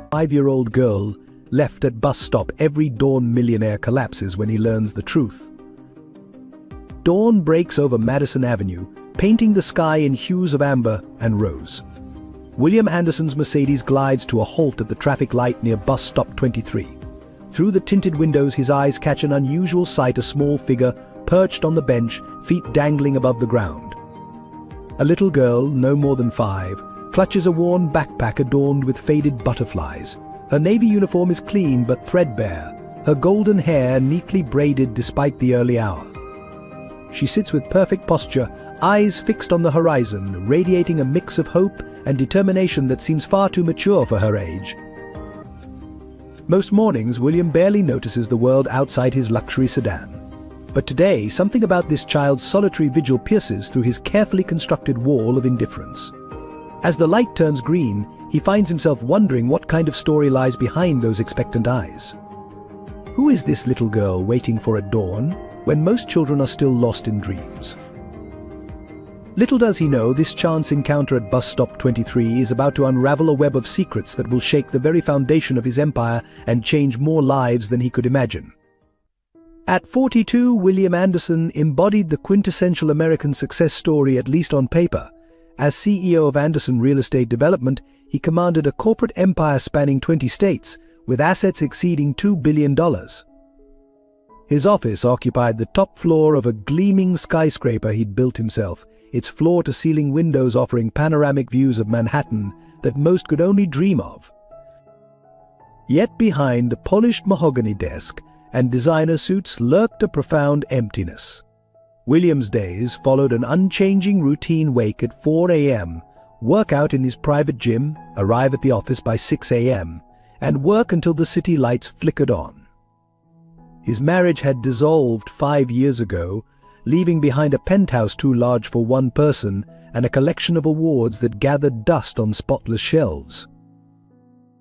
5-year-old girl left at bus stop. Every dawn millionaire collapses when he learns the truth. Dawn breaks over Madison Avenue, painting the sky in hues of amber and rose. William Anderson's Mercedes glides to a halt at the traffic light near bus stop 23. Through the tinted windows, his eyes catch an unusual sight: a small figure perched on the bench, feet dangling above the ground. A little girl, no more than 5, clutches a worn backpack adorned with faded butterflies. Her navy uniform is clean but threadbare, her golden hair neatly braided despite the early hour. She sits with perfect posture, eyes fixed on the horizon, radiating a mix of hope and determination that seems far too mature for her age. Most mornings, William barely notices the world outside his luxury sedan. But today, something about this child's solitary vigil pierces through his carefully constructed wall of indifference. As the light turns green, he finds himself wondering what kind of story lies behind those expectant eyes. Who is this little girl waiting for at dawn, when most children are still lost in dreams? Little does he know, this chance encounter at bus stop 23 is about to unravel a web of secrets that will shake the very foundation of his empire and change more lives than he could imagine. At 42, William Anderson embodied the quintessential American success story, at least on paper. As CEO of Anderson Real Estate Development, he commanded a corporate empire spanning 20 states, with assets exceeding $2 billion. His office occupied the top floor of a gleaming skyscraper he'd built himself, its floor-to-ceiling windows offering panoramic views of Manhattan that most could only dream of. Yet behind the polished mahogany desk and designer suits lurked a profound emptiness. William's days followed an unchanging routine: wake at 4 a.m., work out in his private gym, arrive at the office by 6 a.m., and work until the city lights flickered on. His marriage had dissolved 5 years ago, leaving behind a penthouse too large for one person and a collection of awards that gathered dust on spotless shelves.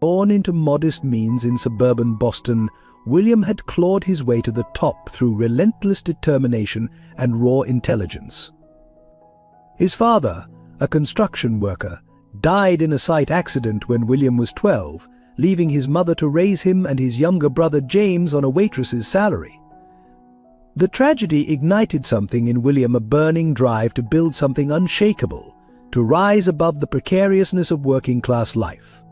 Born into modest means in suburban Boston, William had clawed his way to the top through relentless determination and raw intelligence. His father, a construction worker, died in a site accident when William was 12, leaving his mother to raise him and his younger brother James on a waitress's salary. The tragedy ignited something in William, a burning drive to build something unshakable, to rise above the precariousness of working-class life.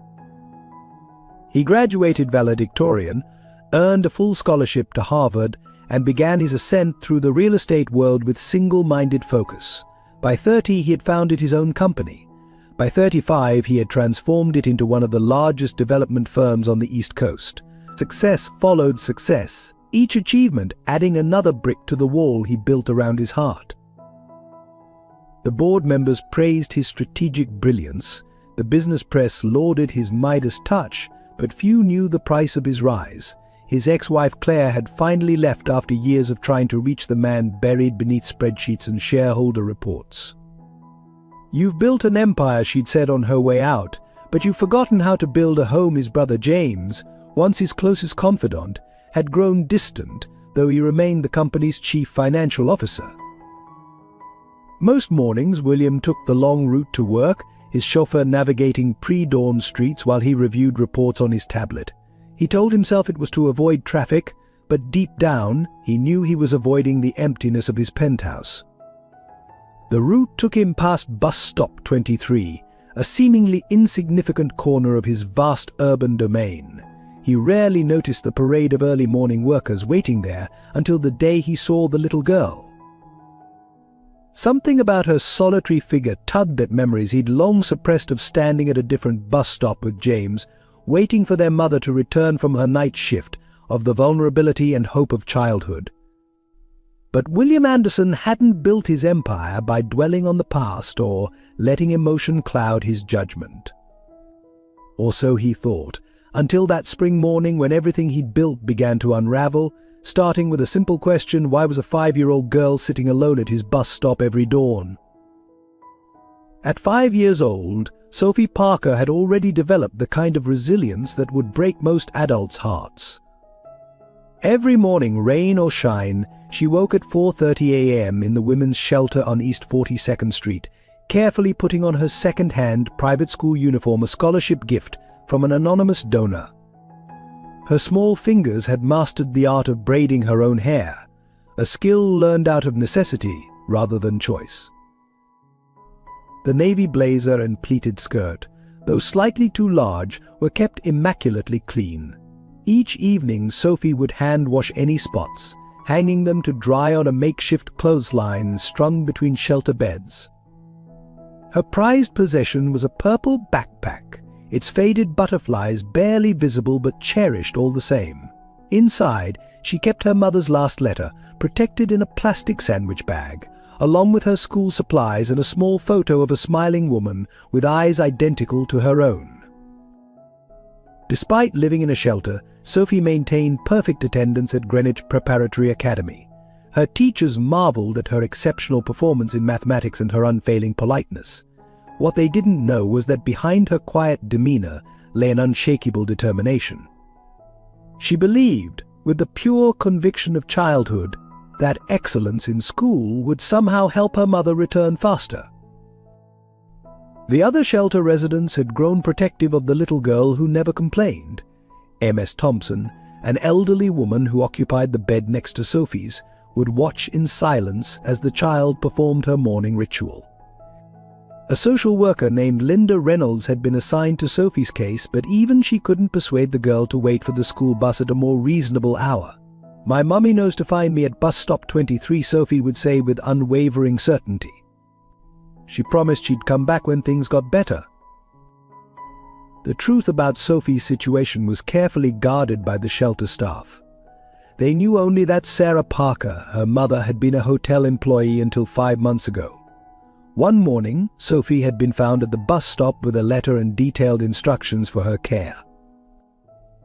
He graduated valedictorian, earned a full scholarship to Harvard, and began his ascent through the real estate world with single-minded focus. By 30, he had founded his own company. By 35, he had transformed it into one of the largest development firms on the East Coast. Success followed success, each achievement adding another brick to the wall he built around his heart. The board members praised his strategic brilliance, the business press lauded his Midas touch, but few knew the price of his rise. His ex-wife Claire had finally left after years of trying to reach the man buried beneath spreadsheets and shareholder reports. "You've built an empire," she'd said on her way out, "but you've forgotten how to build a home." His brother James, once his closest confidant, had grown distant, though he remained the company's chief financial officer. Most mornings, William took the long route to work, his chauffeur navigating pre-dawn streets while he reviewed reports on his tablet. He told himself it was to avoid traffic, but deep down, he knew he was avoiding the emptiness of his penthouse. The route took him past bus stop 23, a seemingly insignificant corner of his vast urban domain. He rarely noticed the parade of early morning workers waiting there until the day he saw the little girl. Something about her solitary figure tugged at memories he'd long suppressed of standing at a different bus stop with James, waiting for their mother to return from her night shift, of the vulnerability and hope of childhood. But William Anderson hadn't built his empire by dwelling on the past or letting emotion cloud his judgment. Or so he thought, until that spring morning when everything he'd built began to unravel, starting with a simple question: why was a 5-year-old girl sitting alone at his bus stop every dawn? At 5 years old, Sophie Parker had already developed the kind of resilience that would break most adults' hearts. Every morning, rain or shine, she woke at 4:30 a.m. in the women's shelter on East 42nd Street, carefully putting on her second-hand private school uniform, a scholarship gift from an anonymous donor. Her small fingers had mastered the art of braiding her own hair, a skill learned out of necessity rather than choice. The navy blazer and pleated skirt, though slightly too large, were kept immaculately clean. Each evening Sophie would hand-wash any spots, hanging them to dry on a makeshift clothesline strung between shelter beds. Her prized possession was a purple backpack, its faded butterflies barely visible but cherished all the same. Inside, she kept her mother's last letter, protected in a plastic sandwich bag, along with her school supplies and a small photo of a smiling woman with eyes identical to her own. Despite living in a shelter, Sophie maintained perfect attendance at Greenwich Preparatory Academy. Her teachers marveled at her exceptional performance in mathematics and her unfailing politeness. What they didn't know was that behind her quiet demeanor lay an unshakable determination. She believed, with the pure conviction of childhood, that excellence in school would somehow help her mother return faster. The other shelter residents had grown protective of the little girl who never complained. M.S. Thompson, an elderly woman who occupied the bed next to Sophie's, would watch in silence as the child performed her morning ritual. A social worker named Linda Reynolds had been assigned to Sophie's case, but even she couldn't persuade the girl to wait for the school bus at a more reasonable hour. "My mummy knows to find me at bus stop 23, Sophie would say with unwavering certainty. She promised she'd come back when things got better. The truth about Sophie's situation was carefully guarded by the shelter staff. They knew only that Sarah Parker, her mother, had been a hotel employee until 5 months ago. One morning, Sophie had been found at the bus stop with a letter and detailed instructions for her care.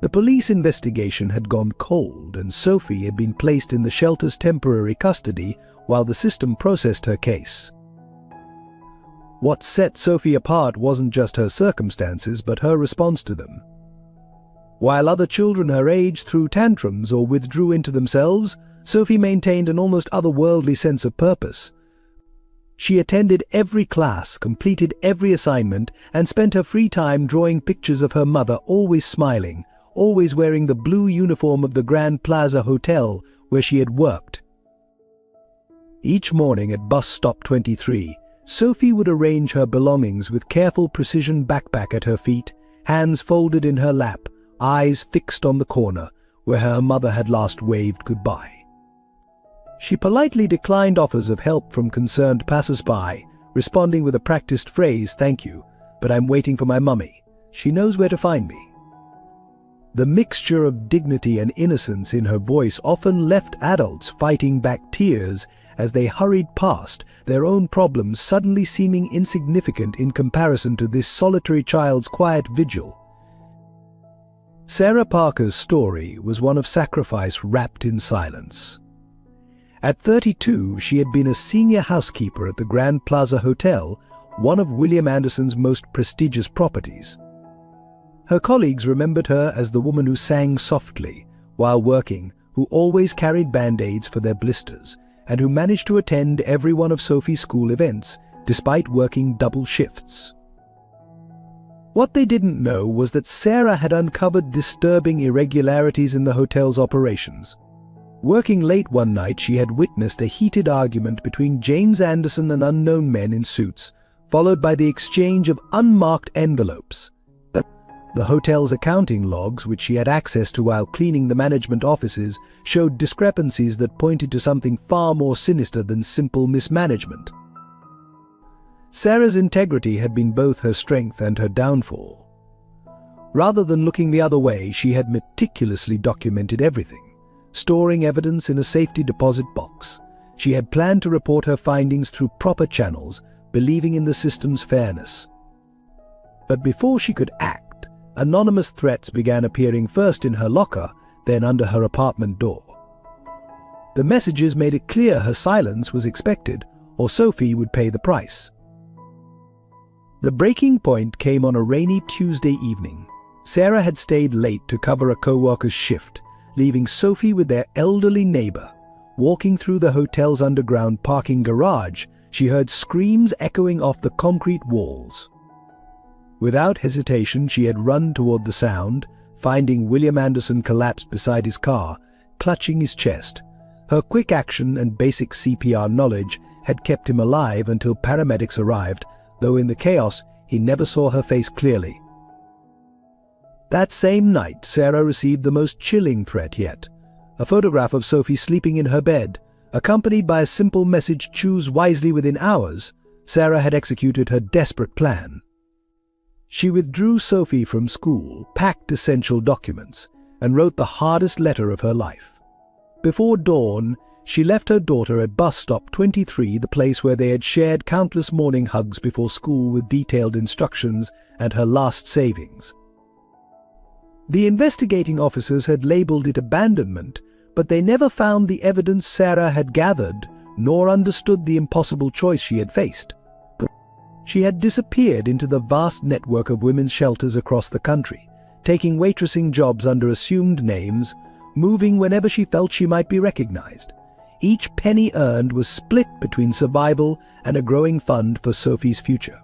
The police investigation had gone cold, and Sophie had been placed in the shelter's temporary custody while the system processed her case. What set Sophie apart wasn't just her circumstances, but her response to them. While other children her age threw tantrums or withdrew into themselves, Sophie maintained an almost otherworldly sense of purpose. She attended every class, completed every assignment, and spent her free time drawing pictures of her mother, always smiling, always wearing the blue uniform of the Grand Plaza Hotel where she had worked. Each morning at bus stop 23, Sophie would arrange her belongings with careful precision, backpack at her feet, hands folded in her lap, eyes fixed on the corner where her mother had last waved goodbye. She politely declined offers of help from concerned passers-by, responding with a practiced phrase, "Thank you, but I'm waiting for my mummy. She knows where to find me." The mixture of dignity and innocence in her voice often left adults fighting back tears as they hurried past, their own problems suddenly seeming insignificant in comparison to this solitary child's quiet vigil. Sarah Parker's story was one of sacrifice wrapped in silence. At 32, she had been a senior housekeeper at the Grand Plaza Hotel, one of William Anderson's most prestigious properties. Her colleagues remembered her as the woman who sang softly while working, who always carried band-aids for their blisters, and who managed to attend every one of Sophie's school events, despite working double shifts. What they didn't know was that Sarah had uncovered disturbing irregularities in the hotel's operations. Working late one night, she had witnessed a heated argument between James Anderson and unknown men in suits, followed by the exchange of unmarked envelopes. The hotel's accounting logs, which she had access to while cleaning the management offices, showed discrepancies that pointed to something far more sinister than simple mismanagement. Sarah's integrity had been both her strength and her downfall. Rather than looking the other way, she had meticulously documented everything, storing evidence in a safety deposit box. She had planned to report her findings through proper channels, believing in the system's fairness. But before she could act, anonymous threats began appearing, first in her locker, then under her apartment door. The messages made it clear her silence was expected, or Sophie would pay the price. The breaking point came on a rainy Tuesday evening. Sarah had stayed late to cover a co-worker's shift, leaving Sophie with their elderly neighbor. Walking through the hotel's underground parking garage, she heard screams echoing off the concrete walls. Without hesitation, she had run toward the sound, finding William Anderson collapsed beside his car, clutching his chest. Her quick action and basic CPR knowledge had kept him alive until paramedics arrived, though in the chaos, he never saw her face clearly. That same night, Sarah received the most chilling threat yet. A photograph of Sophie sleeping in her bed, accompanied by a simple message, "Choose wisely." Within hours, Sarah had executed her desperate plan. She withdrew Sophie from school, packed essential documents, and wrote the hardest letter of her life. Before dawn, she left her daughter at bus stop 23, the place where they had shared countless morning hugs before school with detailed instructions and her last savings. The investigating officers had labeled it abandonment, but they never found the evidence Sarah had gathered, nor understood the impossible choice she had faced. She had disappeared into the vast network of women's shelters across the country, taking waitressing jobs under assumed names, moving whenever she felt she might be recognized. Each penny earned was split between survival and a growing fund for Sophie's future.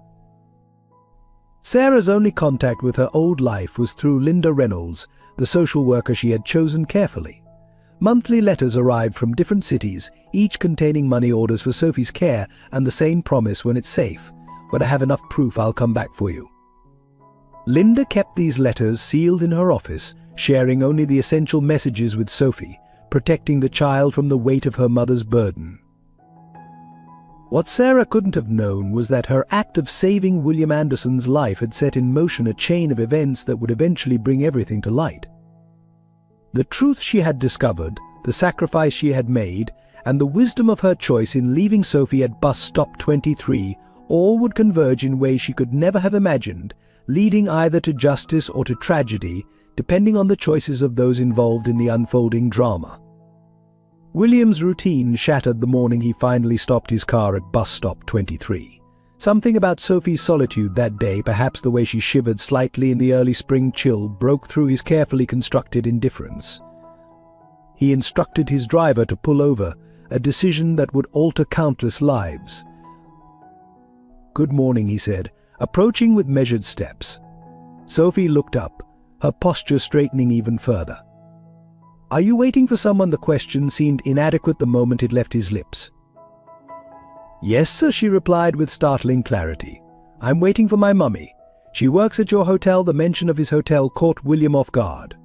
Sarah's only contact with her old life was through Linda Reynolds, the social worker she had chosen carefully. Monthly letters arrived from different cities, each containing money orders for Sophie's care and the same promise: "When it's safe, when I have enough proof, I'll come back for you." Linda kept these letters sealed in her office, sharing only the essential messages with Sophie, protecting the child from the weight of her mother's burden. What Sarah couldn't have known was that her act of saving William Anderson's life had set in motion a chain of events that would eventually bring everything to light. The truth she had discovered, the sacrifice she had made, and the wisdom of her choice in leaving Sophie at bus stop 23 all would converge in ways she could never have imagined, leading either to justice or to tragedy, depending on the choices of those involved in the unfolding drama. William's routine shattered the morning he finally stopped his car at bus stop 23. Something about Sophie's solitude that day, perhaps the way she shivered slightly in the early spring chill, broke through his carefully constructed indifference. He instructed his driver to pull over, a decision that would alter countless lives. "Good morning," he said, approaching with measured steps. Sophie looked up, her posture straightening even further. "Are you waiting for someone?" The question seemed inadequate the moment it left his lips. "Yes, sir," she replied with startling clarity. "I'm waiting for my mummy. She works at your hotel." The mention of his hotel caught William off guard.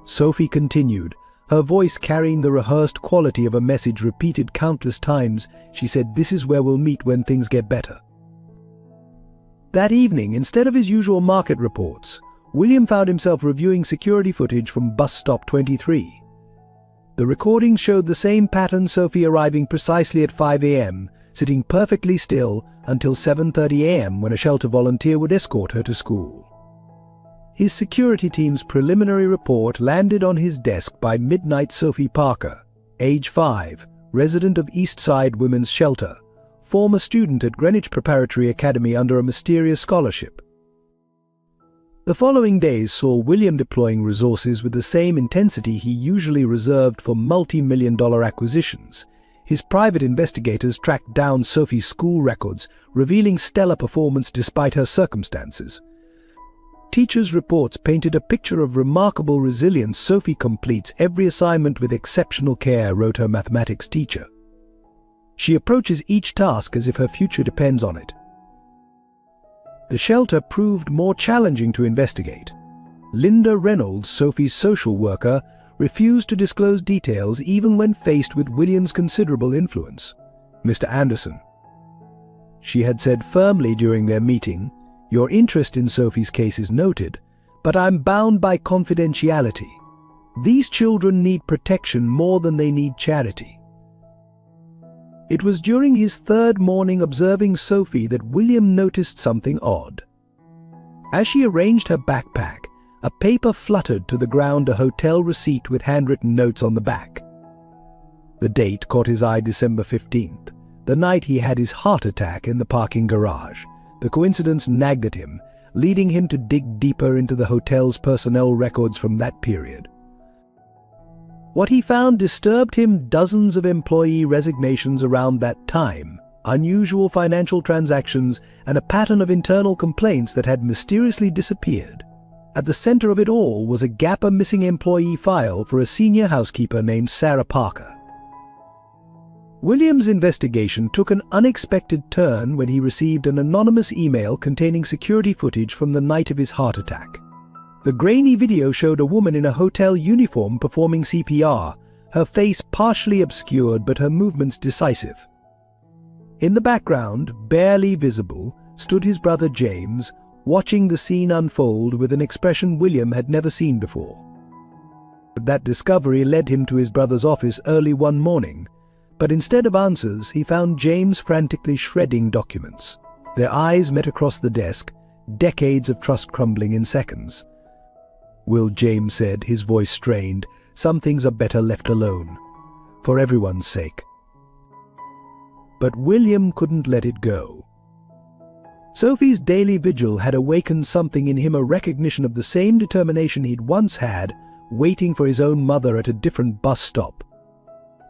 Sophie continued, her voice carrying the rehearsed quality of a message repeated countless times. She said, "This is where we'll meet when things get better." That evening, instead of his usual market reports, William found himself reviewing security footage from bus stop 23. The recordings showed the same pattern: Sophie arriving precisely at 5 a.m., sitting perfectly still until 7:30 a.m. when a shelter volunteer would escort her to school. His security team's preliminary report landed on his desk by midnight. Sophie Parker, age 5, resident of Eastside Women's Shelter, former student at Greenwich Preparatory Academy under a mysterious scholarship. The following days saw William deploying resources with the same intensity he usually reserved for multi-million-dollar acquisitions. His private investigators tracked down Sophie's school records, revealing stellar performance despite her circumstances. Teachers' reports painted a picture of remarkable resilience. "Sophie completes every assignment with exceptional care," wrote her mathematics teacher. "She approaches each task as if her future depends on it." The shelter proved more challenging to investigate. Linda Reynolds, Sophie's social worker, refused to disclose details even when faced with William's considerable influence. "Mr. Anderson," she had said firmly during their meeting, "your interest in Sophie's case is noted, but I'm bound by confidentiality. These children need protection more than they need charity." It was during his third morning observing Sophie that William noticed something odd. As she arranged her backpack, a paper fluttered to the ground, a hotel receipt with handwritten notes on the back. The date caught his eye: December 15th, the night he had his heart attack in the parking garage. The coincidence nagged at him, leading him to dig deeper into the hotel's personnel records from that period. What he found disturbed him: dozens of employee resignations around that time, unusual financial transactions, and a pattern of internal complaints that had mysteriously disappeared. At the center of it all was a gapper missing employee file for a senior housekeeper named Sarah Parker. William's investigation took an unexpected turn when he received an anonymous email containing security footage from the night of his heart attack. The grainy video showed a woman in a hotel uniform performing CPR, her face partially obscured but her movements decisive. In the background, barely visible, stood his brother James, watching the scene unfold with an expression William had never seen before. That discovery led him to his brother's office early one morning, but instead of answers, he found James frantically shredding documents. Their eyes met across the desk, decades of trust crumbling in seconds. "Will," James said, his voice strained, "some things are better left alone. For everyone's sake." But William couldn't let it go. Sophie's daily vigil had awakened something in him, a recognition of the same determination he'd once had, waiting for his own mother at a different bus stop.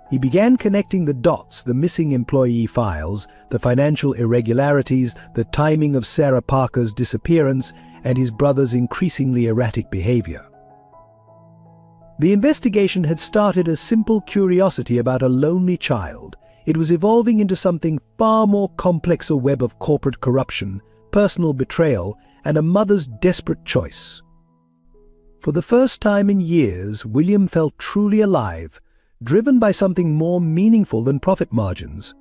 He began connecting the dots, the missing employee files, the financial irregularities, the timing of Sarah Parker's disappearance, and his brother's increasingly erratic behavior. The investigation had started as simple curiosity about a lonely child. It was evolving into something far more complex, a web of corporate corruption, personal betrayal, and a mother's desperate choice. For the first time in years, William felt truly alive, driven by something more meaningful than profit margins.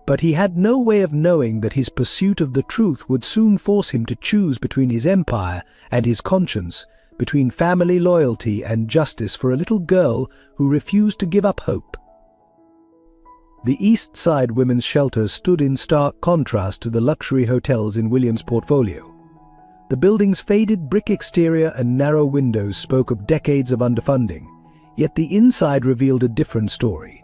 But he had no way of knowing that his pursuit of the truth would soon force him to choose between his empire and his conscience, between family loyalty and justice for a little girl who refused to give up hope. The East Side Women's Shelter stood in stark contrast to the luxury hotels in William's portfolio. The building's faded brick exterior and narrow windows spoke of decades of underfunding, yet the inside revealed a different story.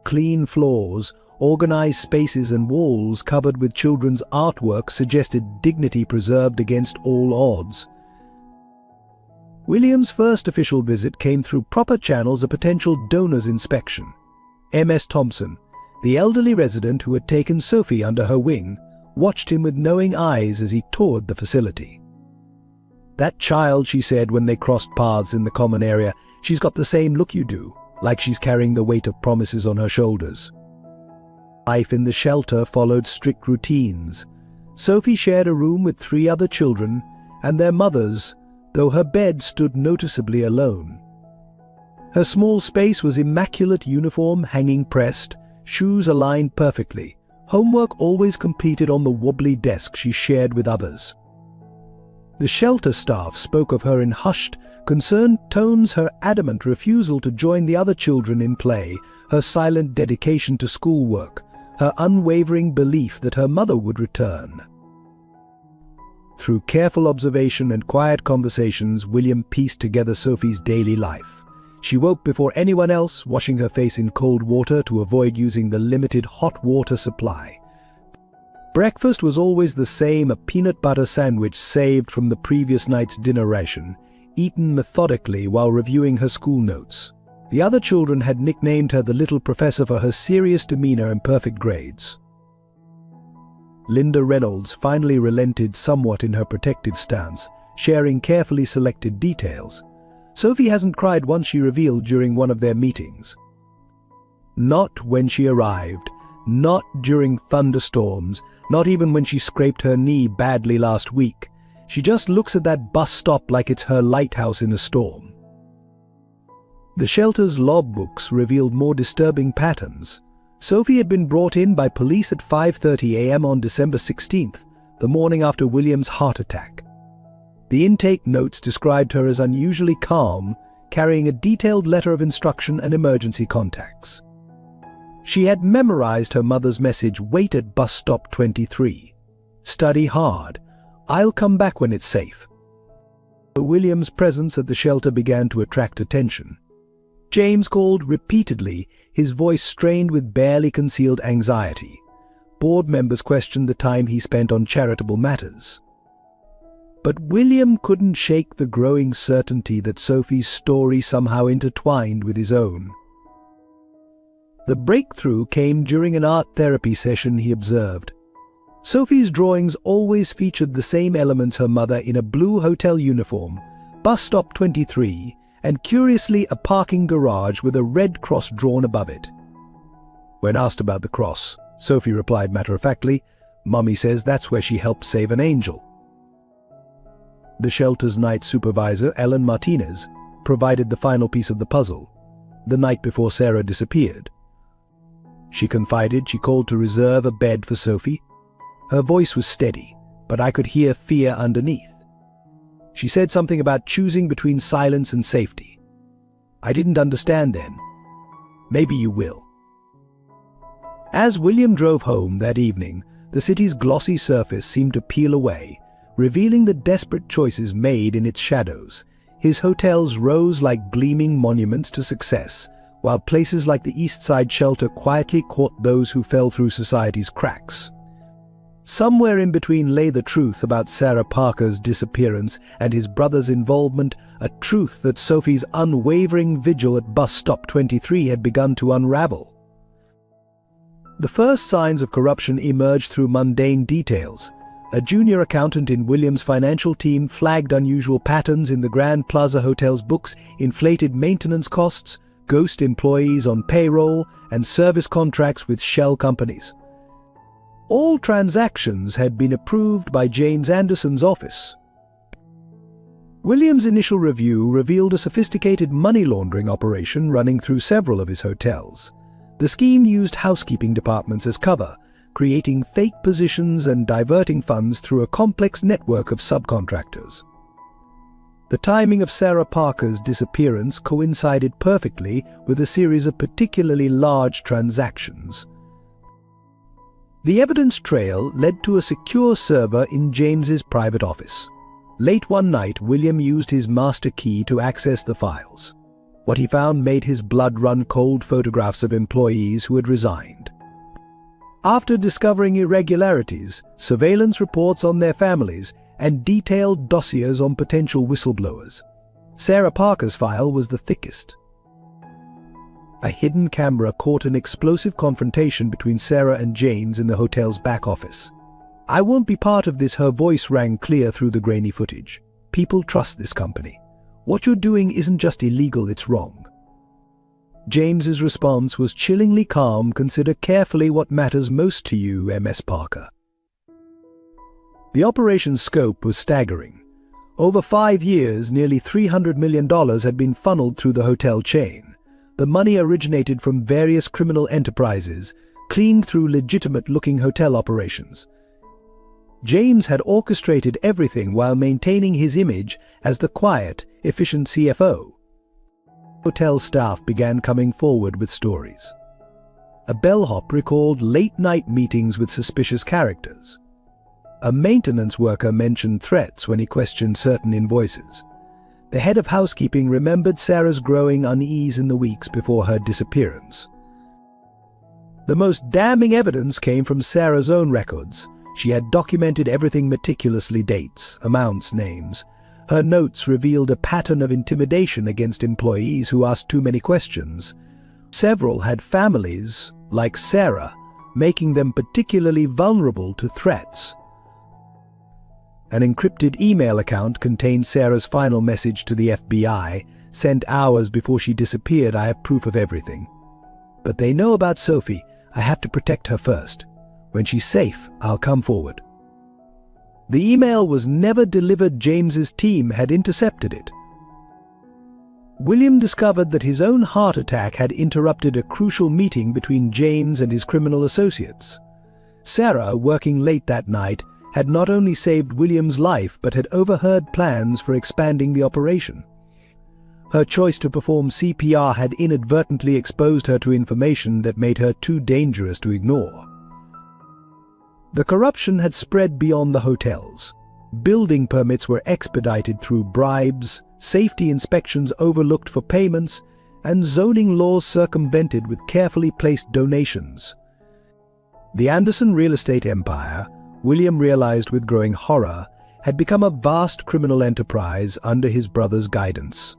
Clean floors, organized spaces, and walls covered with children's artwork suggested dignity preserved against all odds. William's first official visit came through proper channels, a potential donor's inspection. M.S. Thompson, the elderly resident who had taken Sophie under her wing, watched him with knowing eyes as he toured the facility. "That child," she said when they crossed paths in the common area, "she's got the same look you do, like she's carrying the weight of promises on her shoulders." Life in the shelter followed strict routines. Sophie shared a room with 3 other children and their mothers, though her bed stood noticeably alone. Her small space was immaculate, uniform hanging pressed, shoes aligned perfectly, homework always completed on the wobbly desk she shared with others. The shelter staff spoke of her in hushed, concerned tones, her adamant refusal to join the other children in play, her silent dedication to schoolwork, her unwavering belief that her mother would return. Through careful observation and quiet conversations, William pieced together Sophie's daily life. She woke before anyone else, washing her face in cold water to avoid using the limited hot water supply. Breakfast was always the same, a peanut butter sandwich saved from the previous night's dinner ration, eaten methodically while reviewing her school notes. The other children had nicknamed her the Little Professor for her serious demeanor and perfect grades. Linda Reynolds finally relented somewhat in her protective stance, sharing carefully selected details. "Sophie hasn't cried once," she revealed during one of their meetings. Not when she arrived, not during thunderstorms, not even when she scraped her knee badly last week. She just looks at that bus stop like it's her lighthouse in a storm. The shelter's logbooks revealed more disturbing patterns. Sophie had been brought in by police at 5:30 a.m. on December 16th, the morning after William's heart attack. The intake notes described her as unusually calm, carrying a detailed letter of instruction and emergency contacts. She had memorized her mother's message, "Wait at bus stop 23. Study hard. I'll come back when it's safe." William's presence at the shelter began to attract attention. James called repeatedly, his voice strained with barely concealed anxiety. Board members questioned the time he spent on charitable matters. But William couldn't shake the growing certainty that Sophie's story somehow intertwined with his own. The breakthrough came during an art therapy session he observed. Sophie's drawings always featured the same elements: her mother in a blue hotel uniform, bus stop 23, and curiously a parking garage with a red cross drawn above it. When asked about the cross, Sophie replied matter-of-factly, "Mummy says that's where she helped save an angel." The shelter's night supervisor, Ellen Martinez, provided the final piece of the puzzle, the night before Sarah disappeared. She confided she called to reserve a bed for Sophie. Her voice was steady, but I could hear fear underneath. She said something about choosing between silence and safety. I didn't understand then. Maybe you will. As William drove home that evening, the city's glossy surface seemed to peel away, revealing the desperate choices made in its shadows. His hotels rose like gleaming monuments to success, while places like the East Side shelter quietly caught those who fell through society's cracks. Somewhere in between lay the truth about Sarah Parker's disappearance and his brother's involvement, a truth that Sophie's unwavering vigil at bus stop 23 had begun to unravel. The first signs of corruption emerged through mundane details. A junior accountant in William's financial team flagged unusual patterns in the Grand Plaza Hotel's books: inflated maintenance costs, ghost employees on payroll, and service contracts with shell companies. All transactions had been approved by James Anderson's office. William's initial review revealed a sophisticated money laundering operation running through several of his hotels. The scheme used housekeeping departments as cover, creating fake positions and diverting funds through a complex network of subcontractors. The timing of Sarah Parker's disappearance coincided perfectly with a series of particularly large transactions. The evidence trail led to a secure server in James's private office. Late one night, William used his master key to access the files. What he found made his blood run cold: photographs of employees who had resigned. After discovering irregularities, surveillance reports on their families, and detailed dossiers on potential whistleblowers, Sarah Parker's file was the thickest. A hidden camera caught an explosive confrontation between Sarah and James in the hotel's back office. "I won't be part of this," her voice rang clear through the grainy footage. "People trust this company. What you're doing isn't just illegal, it's wrong." James's response was chillingly calm. "Consider carefully what matters most to you, Ms. Parker." The operation's scope was staggering. Over 5 years, nearly $300 million had been funneled through the hotel chain. The money originated from various criminal enterprises, cleaned through legitimate-looking hotel operations. James had orchestrated everything while maintaining his image as the quiet, efficient CFO. Hotel staff began coming forward with stories. A bellhop recalled late-night meetings with suspicious characters. A maintenance worker mentioned threats when he questioned certain invoices. The head of housekeeping remembered Sarah's growing unease in the weeks before her disappearance. The most damning evidence came from Sarah's own records. She had documented everything meticulously: dates, amounts, names. Her notes revealed a pattern of intimidation against employees who asked too many questions. Several had families, like Sarah, making them particularly vulnerable to threats. An encrypted email account contained Sarah's final message to the FBI, sent hours before she disappeared. "I have proof of everything. But they know about Sophie. I have to protect her first. When she's safe, I'll come forward." The email was never delivered. James's team had intercepted it. William discovered that his own heart attack had interrupted a crucial meeting between James and his criminal associates. Sarah, working late that night, had not only saved William's life but had overheard plans for expanding the operation. Her choice to perform CPR had inadvertently exposed her to information that made her too dangerous to ignore. The corruption had spread beyond the hotels. Building permits were expedited through bribes, safety inspections overlooked for payments, and zoning laws circumvented with carefully placed donations. The Anderson real estate empire, William realized with growing horror, had become a vast criminal enterprise under his brother's guidance.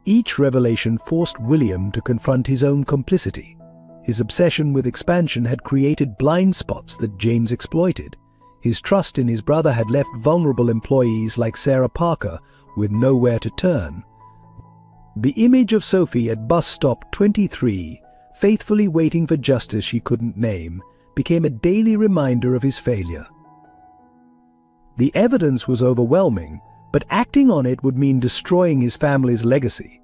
Each revelation forced William to confront his own complicity. His obsession with expansion had created blind spots that James exploited. His trust in his brother had left vulnerable employees like Sarah Parker with nowhere to turn. The image of Sophie at bus stop 23, faithfully waiting for justice she couldn't name, became a daily reminder of his failure. The evidence was overwhelming, but acting on it would mean destroying his family's legacy.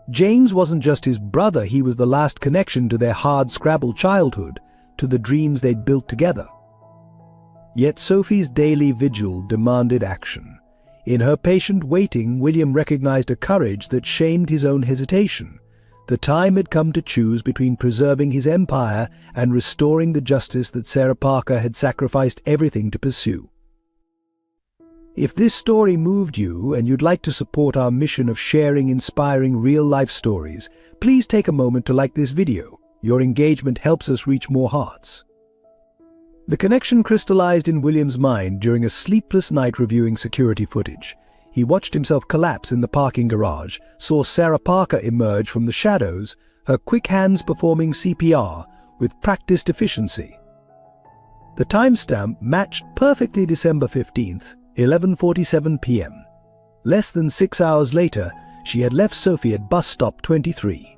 James wasn't just his brother, he was the last connection to their hard-scrabble childhood, to the dreams they'd built together. Yet Sophie's daily vigil demanded action. In her patient waiting, William recognized a courage that shamed his own hesitation. The time had come to choose between preserving his empire and restoring the justice that Sarah Parker had sacrificed everything to pursue. If this story moved you and you'd like to support our mission of sharing inspiring real-life stories, please take a moment to like this video. Your engagement helps us reach more hearts. The connection crystallized in William's mind during a sleepless night reviewing security footage. He watched himself collapse in the parking garage, saw Sarah Parker emerge from the shadows, her quick hands performing CPR with practiced efficiency. The timestamp matched perfectly December 15th, 11:47 p.m. Less than 6 hours later, she had left Sophie at bus stop 23.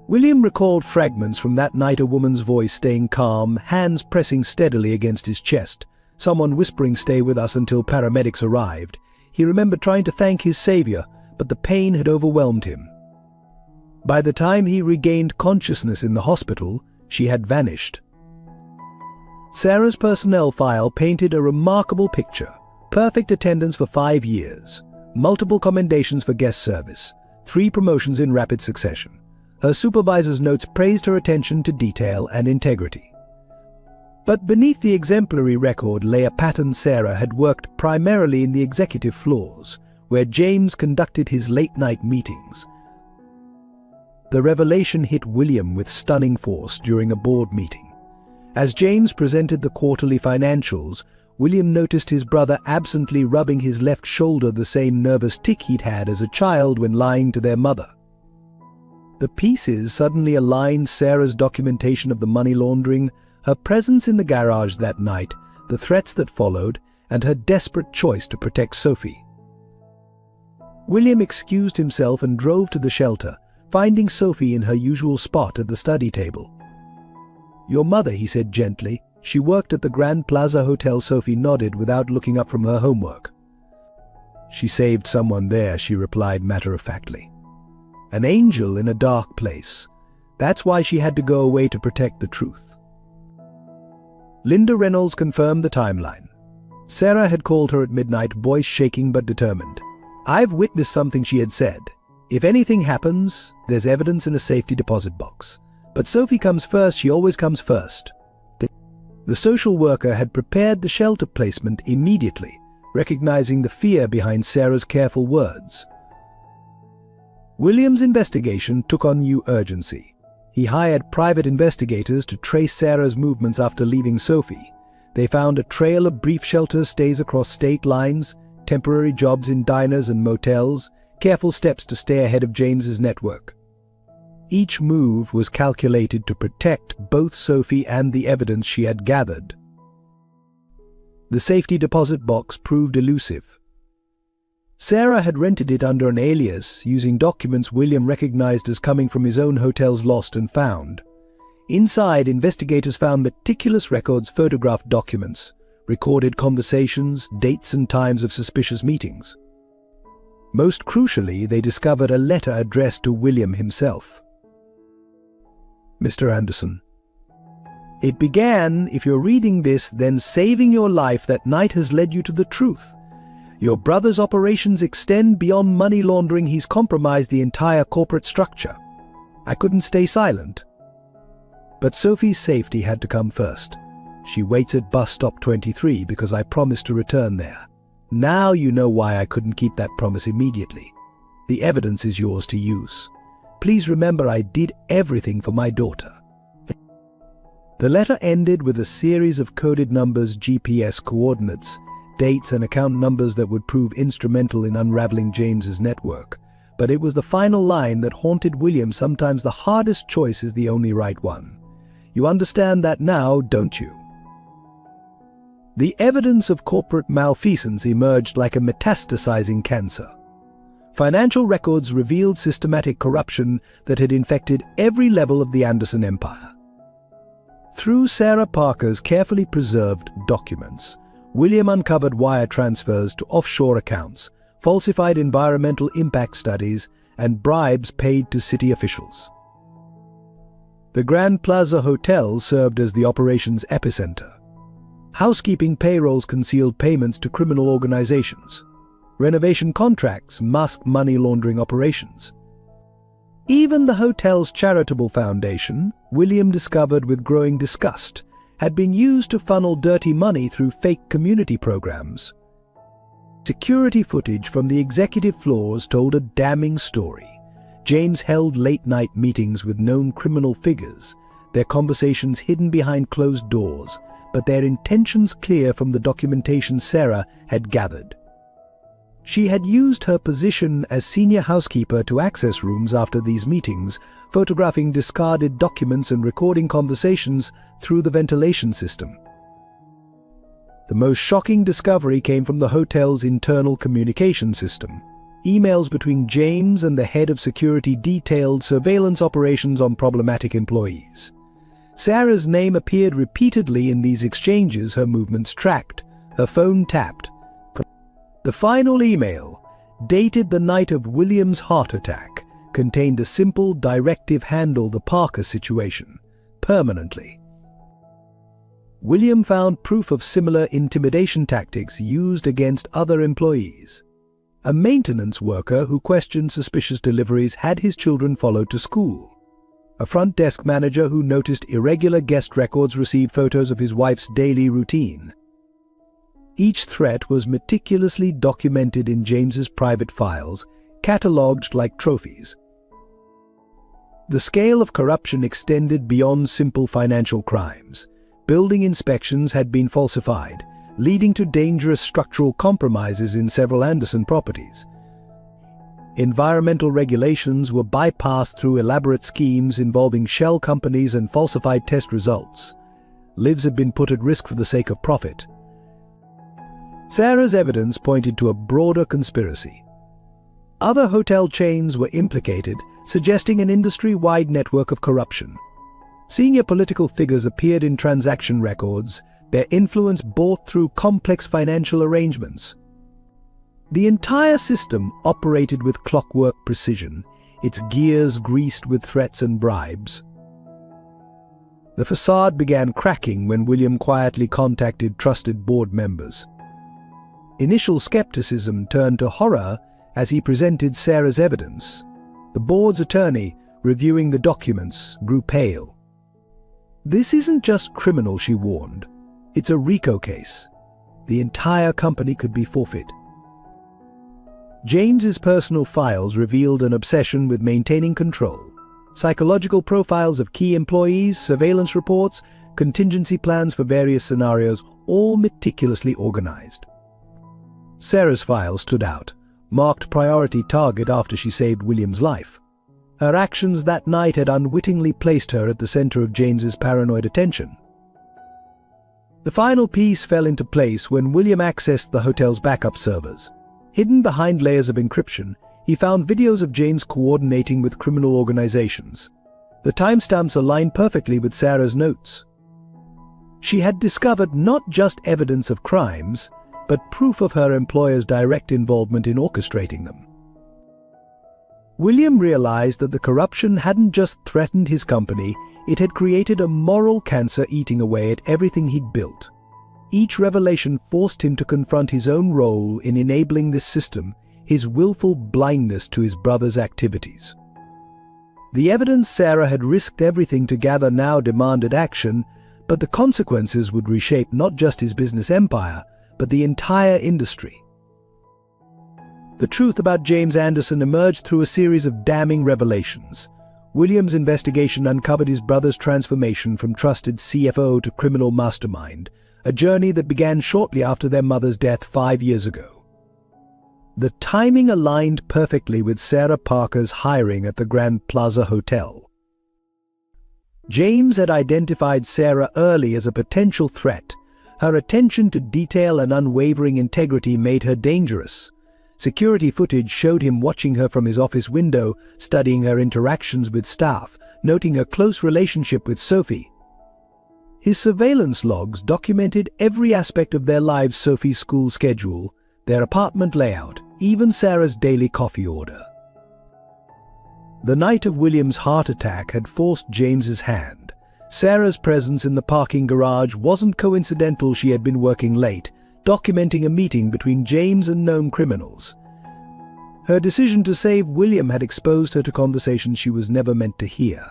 William recalled fragments from that night, a woman's voice staying calm, hands pressing steadily against his chest, someone whispering, "Stay with us until paramedics arrived." He remembered trying to thank his savior, but the pain had overwhelmed him. By the time he regained consciousness in the hospital, she had vanished. Sarah's personnel file painted a remarkable picture. Perfect attendance for 5 years, multiple commendations for guest service, 3 promotions in rapid succession. Her supervisor's notes praised her attention to detail and integrity. But beneath the exemplary record lay a pattern. Sarah had worked primarily in the executive floors, where James conducted his late-night meetings. The revelation hit William with stunning force during a board meeting. As James presented the quarterly financials, William noticed his brother absently rubbing his left shoulder, the same nervous tic he'd had as a child when lying to their mother. The pieces suddenly aligned: Sarah's documentation of the money laundering, her presence in the garage that night, the threats that followed, and her desperate choice to protect Sophie. William excused himself and drove to the shelter, finding Sophie in her usual spot at the study table. "Your mother," he said gently. "She worked at the Grand Plaza Hotel." Sophie nodded without looking up from her homework. "She saved someone there," she replied matter-of-factly. "An angel in a dark place. That's why she had to go away, to protect the truth." Linda Reynolds confirmed the timeline. Sarah had called her at midnight, voice shaking but determined. "I've witnessed something," she had said. "If anything happens, there's evidence in a safety deposit box. But Sophie comes first, she always comes first." The social worker had prepared the shelter placement immediately, recognizing the fear behind Sarah's careful words. William's investigation took on new urgency. He hired private investigators to trace Sarah's movements after leaving Sophie. They found a trail of brief shelter stays across state lines, temporary jobs in diners and motels, careful steps to stay ahead of James's network. Each move was calculated to protect both Sophie and the evidence she had gathered. The safety deposit box proved elusive. Sarah had rented it under an alias, using documents William recognized as coming from his own hotel's Lost and Found. Inside, investigators found meticulous records, photographed documents, recorded conversations, dates and times of suspicious meetings. Most crucially, they discovered a letter addressed to William himself. "Mr. Anderson. It began, if you're reading this, then saving your life that night has led you to the truth. Your brother's operations extend beyond money laundering. He's compromised the entire corporate structure. I couldn't stay silent. But Sophie's safety had to come first. She waits at bus stop 23 because I promised to return there. Now you know why I couldn't keep that promise immediately. The evidence is yours to use. Please remember I did everything for my daughter." The letter ended with a series of coded numbers, GPS coordinates, dates and account numbers that would prove instrumental in unraveling James's network. But it was the final line that haunted William. Sometimes the hardest choice is the only right one. You understand that now, don't you? The evidence of corporate malfeasance emerged like a metastasizing cancer. Financial records revealed systematic corruption that had infected every level of the Anderson empire. Through Sarah Parker's carefully preserved documents, William uncovered wire transfers to offshore accounts, falsified environmental impact studies, and bribes paid to city officials. The Grand Plaza Hotel served as the operation's epicenter. Housekeeping payrolls concealed payments to criminal organizations. Renovation contracts masked money laundering operations. Even the hotel's charitable foundation, William discovered with growing disgust, had been used to funnel dirty money through fake community programs. Security footage from the executive floors told a damning story. James held late-night meetings with known criminal figures, their conversations hidden behind closed doors, but their intentions clear from the documentation Sarah had gathered. She had used her position as senior housekeeper to access rooms after these meetings, photographing discarded documents and recording conversations through the ventilation system. The most shocking discovery came from the hotel's internal communication system. Emails between James and the head of security detailed surveillance operations on problematic employees. Sarah's name appeared repeatedly in these exchanges, her movements tracked, her phone tapped. The final email, dated the night of William's heart attack, contained a simple directive: handle the Parker situation permanently. William found proof of similar intimidation tactics used against other employees. A maintenance worker who questioned suspicious deliveries had his children followed to school. A front desk manager who noticed irregular guest records received photos of his wife's daily routine. Each threat was meticulously documented in James's private files, catalogued like trophies. The scale of corruption extended beyond simple financial crimes. Building inspections had been falsified, leading to dangerous structural compromises in several Anderson properties. Environmental regulations were bypassed through elaborate schemes involving shell companies and falsified test results. Lives had been put at risk for the sake of profit. Sarah's evidence pointed to a broader conspiracy. Other hotel chains were implicated, suggesting an industry-wide network of corruption. Senior political figures appeared in transaction records, their influence bought through complex financial arrangements. The entire system operated with clockwork precision, its gears greased with threats and bribes. The facade began cracking when William quietly contacted trusted board members. Initial skepticism turned to horror as he presented Sarah's evidence. The board's attorney, reviewing the documents, grew pale. "This isn't just criminal," she warned. "It's a RICO case. The entire company could be forfeit." James's personal files revealed an obsession with maintaining control. Psychological profiles of key employees, surveillance reports, contingency plans for various scenarios, all meticulously organized. Sarah's file stood out, marked priority target after she saved William's life. Her actions that night had unwittingly placed her at the center of James's paranoid attention. The final piece fell into place when William accessed the hotel's backup servers. Hidden behind layers of encryption, he found videos of James coordinating with criminal organizations. The timestamps aligned perfectly with Sarah's notes. She had discovered not just evidence of crimes, but proof of her employer's direct involvement in orchestrating them. William realized that the corruption hadn't just threatened his company, it had created a moral cancer eating away at everything he'd built. Each revelation forced him to confront his own role in enabling this system, his willful blindness to his brother's activities. The evidence Sarah had risked everything to gather now demanded action, but the consequences would reshape not just his business empire, but the entire industry. The truth about James Anderson emerged through a series of damning revelations. William's investigation uncovered his brother's transformation from trusted CFO to criminal mastermind, a journey that began shortly after their mother's death 5 years ago. The timing aligned perfectly with Sarah Parker's hiring at the Grand Plaza Hotel. James had identified Sarah early as a potential threat. Her attention to detail and unwavering integrity made her dangerous. Security footage showed him watching her from his office window, studying her interactions with staff, noting her close relationship with Sophie. His surveillance logs documented every aspect of their lives: Sophie's school schedule, their apartment layout, even Sarah's daily coffee order. The night of William's heart attack had forced James's hand. Sarah's presence in the parking garage wasn't coincidental. She had been working late, documenting a meeting between James and known criminals. Her decision to save William had exposed her to conversations she was never meant to hear.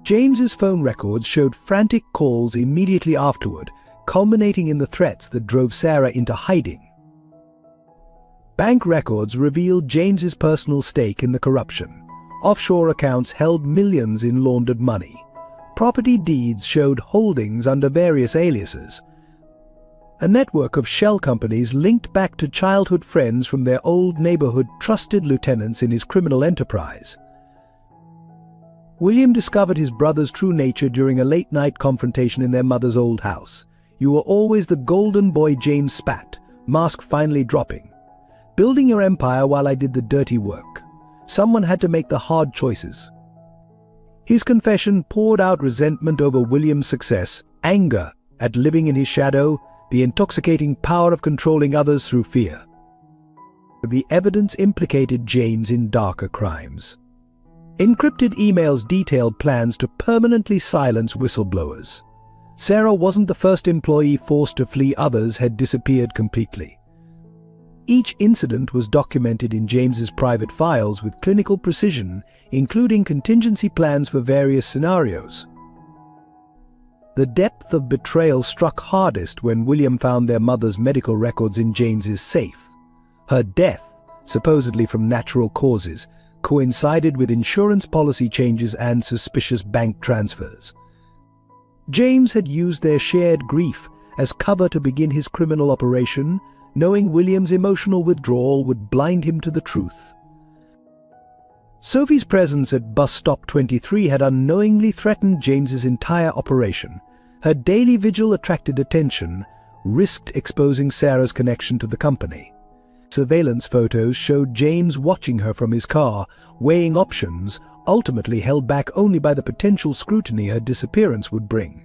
James's phone records showed frantic calls immediately afterward, culminating in the threats that drove Sarah into hiding. Bank records revealed James's personal stake in the corruption. Offshore accounts held millions in laundered money. Property deeds showed holdings under various aliases. A network of shell companies linked back to childhood friends from their old neighborhood, trusted lieutenants in his criminal enterprise. William discovered his brother's true nature during a late-night confrontation in their mother's old house. "You were always the golden boy," James spat, mask finally dropping. "Building your empire while I did the dirty work. Someone had to make the hard choices." His confession poured out resentment over William's success, anger at living in his shadow, the intoxicating power of controlling others through fear. The evidence implicated James in darker crimes. Encrypted emails detailed plans to permanently silence whistleblowers. Sarah wasn't the first employee forced to flee; others had disappeared completely. Each incident was documented in James's private files with clinical precision, including contingency plans for various scenarios. The depth of betrayal struck hardest when William found their mother's medical records in James's safe. Her death, supposedly from natural causes, coincided with insurance policy changes and suspicious bank transfers. James had used their shared grief as cover to begin his criminal operation, knowing William's emotional withdrawal would blind him to the truth. Sophie's presence at bus stop 23 had unknowingly threatened James's entire operation. Her daily vigil attracted attention, risked exposing Sarah's connection to the company. Surveillance photos showed James watching her from his car, weighing options, ultimately held back only by the potential scrutiny her disappearance would bring.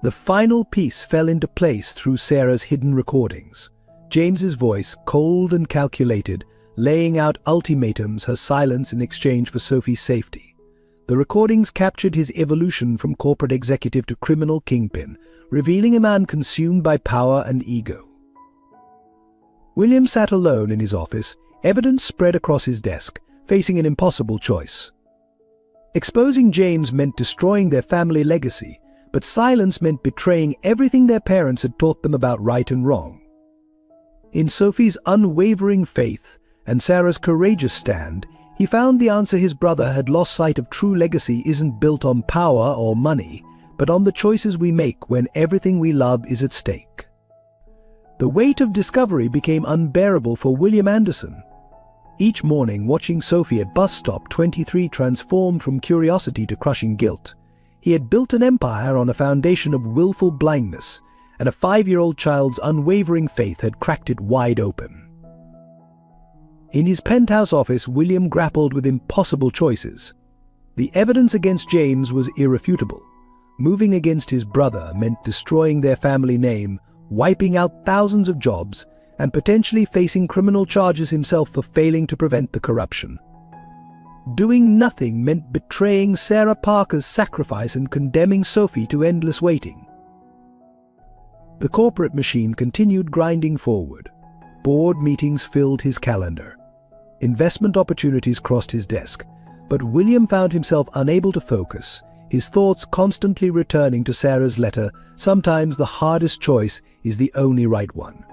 The final piece fell into place through Sarah's hidden recordings. James's voice, cold and calculated, laying out ultimatums, her silence in exchange for Sophie's safety. The recordings captured his evolution from corporate executive to criminal kingpin, revealing a man consumed by power and ego. William sat alone in his office, evidence spread across his desk, facing an impossible choice. Exposing James meant destroying their family legacy, but silence meant betraying everything their parents had taught them about right and wrong. In Sophie's unwavering faith and Sarah's courageous stand, he found the answer. His brother had lost sight of true legacy isn't built on power or money, but on the choices we make when everything we love is at stake. The weight of discovery became unbearable for William Anderson. Each morning, watching Sophie at bus stop 23 transformed from curiosity to crushing guilt. He had built an empire on a foundation of willful blindness, and a 5-year-old child's unwavering faith had cracked it wide open. In his penthouse office, William grappled with impossible choices. The evidence against James was irrefutable. Moving against his brother meant destroying their family name, wiping out thousands of jobs, and potentially facing criminal charges himself for failing to prevent the corruption. Doing nothing meant betraying Sarah Parker's sacrifice and condemning Sophie to endless waiting. The corporate machine continued grinding forward. Board meetings filled his calendar. Investment opportunities crossed his desk, but William found himself unable to focus, his thoughts constantly returning to Sarah's letter. Sometimes the hardest choice is the only right one.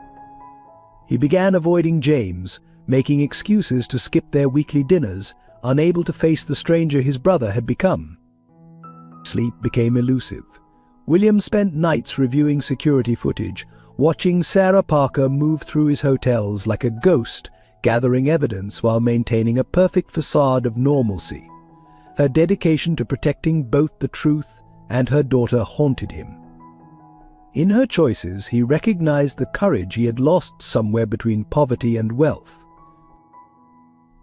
He began avoiding James, making excuses to skip their weekly dinners, unable to face the stranger his brother had become. Sleep became elusive. William spent nights reviewing security footage, watching Sarah Parker move through his hotels like a ghost, gathering evidence while maintaining a perfect facade of normalcy. Her dedication to protecting both the truth and her daughter haunted him. In her choices, he recognized the courage he had lost somewhere between poverty and wealth.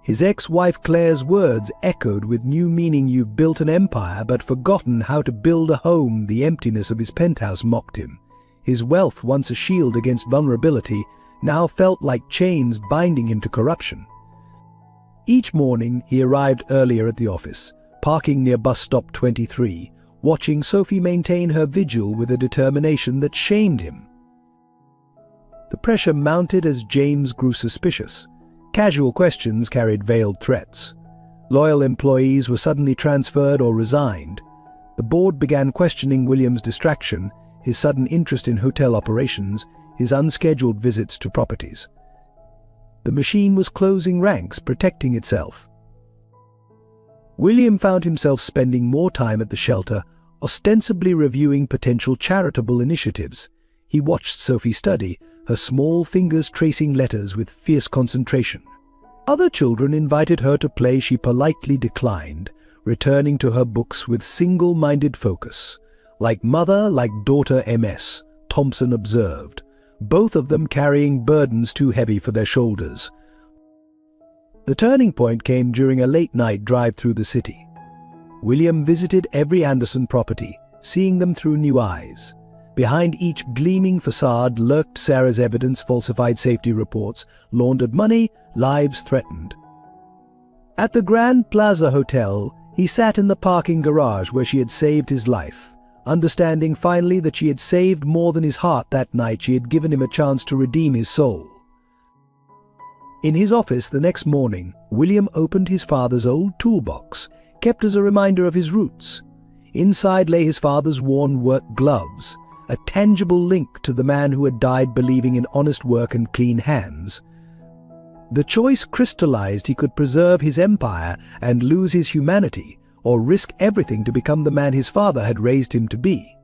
His ex-wife Claire's words echoed with new meaning. "You've built an empire but forgotten how to build a home." The emptiness of his penthouse mocked him. His wealth, once a shield against vulnerability, now felt like chains binding him to corruption. Each morning he arrived earlier at the office, parking near bus stop 23, watching Sophie maintain her vigil with a determination that shamed him. The pressure mounted as James grew suspicious. Casual questions carried veiled threats. Loyal employees were suddenly transferred or resigned. The board began questioning William's distraction, his sudden interest in hotel operations, his unscheduled visits to properties. The machine was closing ranks, protecting itself. William found himself spending more time at the shelter, ostensibly reviewing potential charitable initiatives. He watched Sophie study, her small fingers tracing letters with fierce concentration. Other children invited her to play. She politely declined, returning to her books with single-minded focus. "Like mother, like daughter, MS," Thompson observed, both of them carrying burdens too heavy for their shoulders. The turning point came during a late-night drive through the city. William visited every Anderson property, seeing them through new eyes. Behind each gleaming facade lurked Sarah's evidence, falsified safety reports, laundered money, lives threatened. At the Grand Plaza Hotel, he sat in the parking garage where she had saved his life. Understanding finally that she had saved more than his heart that night, she had given him a chance to redeem his soul. In his office the next morning, William opened his father's old toolbox, kept as a reminder of his roots. Inside lay his father's worn work gloves, a tangible link to the man who had died believing in honest work and clean hands. The choice crystallized: he could preserve his empire and lose his humanity, or risk everything to become the man his father had raised him to be.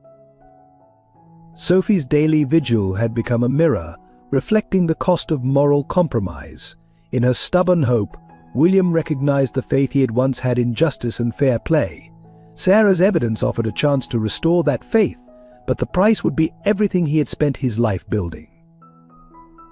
Sophie's daily vigil had become a mirror, reflecting the cost of moral compromise. In her stubborn hope, William recognized the faith he had once had in justice and fair play. Sarah's evidence offered a chance to restore that faith, but the price would be everything he had spent his life building.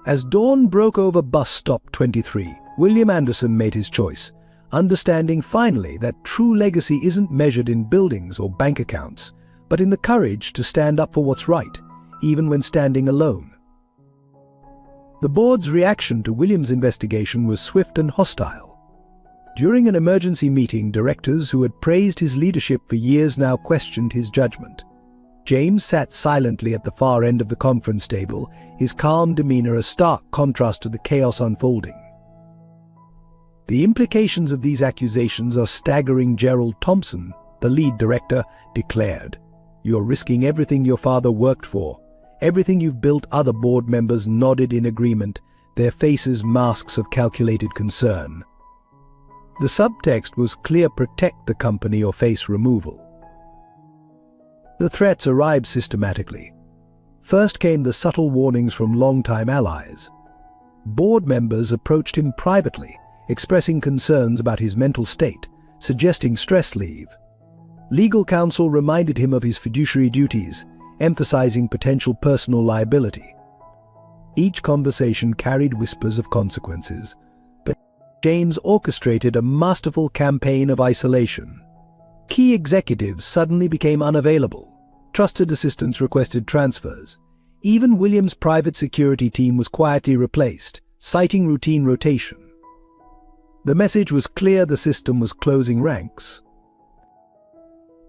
As dawn broke over bus stop 23, William Anderson made his choice, understanding finally that true legacy isn't measured in buildings or bank accounts, but in the courage to stand up for what's right, even when standing alone. The board's reaction to William's investigation was swift and hostile. During an emergency meeting, directors who had praised his leadership for years now questioned his judgment. James sat silently at the far end of the conference table, his calm demeanor a stark contrast to the chaos unfolding. "The implications of these accusations are staggering," Gerald Thompson, the lead director, declared. "You're risking everything your father worked for, everything you've built." Other board members nodded in agreement, their faces masks of calculated concern. The subtext was clear: protect the company or face removal. The threats arrived systematically. First came the subtle warnings from longtime allies. Board members approached him privately, expressing concerns about his mental state, suggesting stress leave. Legal counsel reminded him of his fiduciary duties, emphasizing potential personal liability. Each conversation carried whispers of consequences, but James orchestrated a masterful campaign of isolation. Key executives suddenly became unavailable. Trusted assistants requested transfers. Even William's private security team was quietly replaced, citing routine rotation. The message was clear: the system was closing ranks.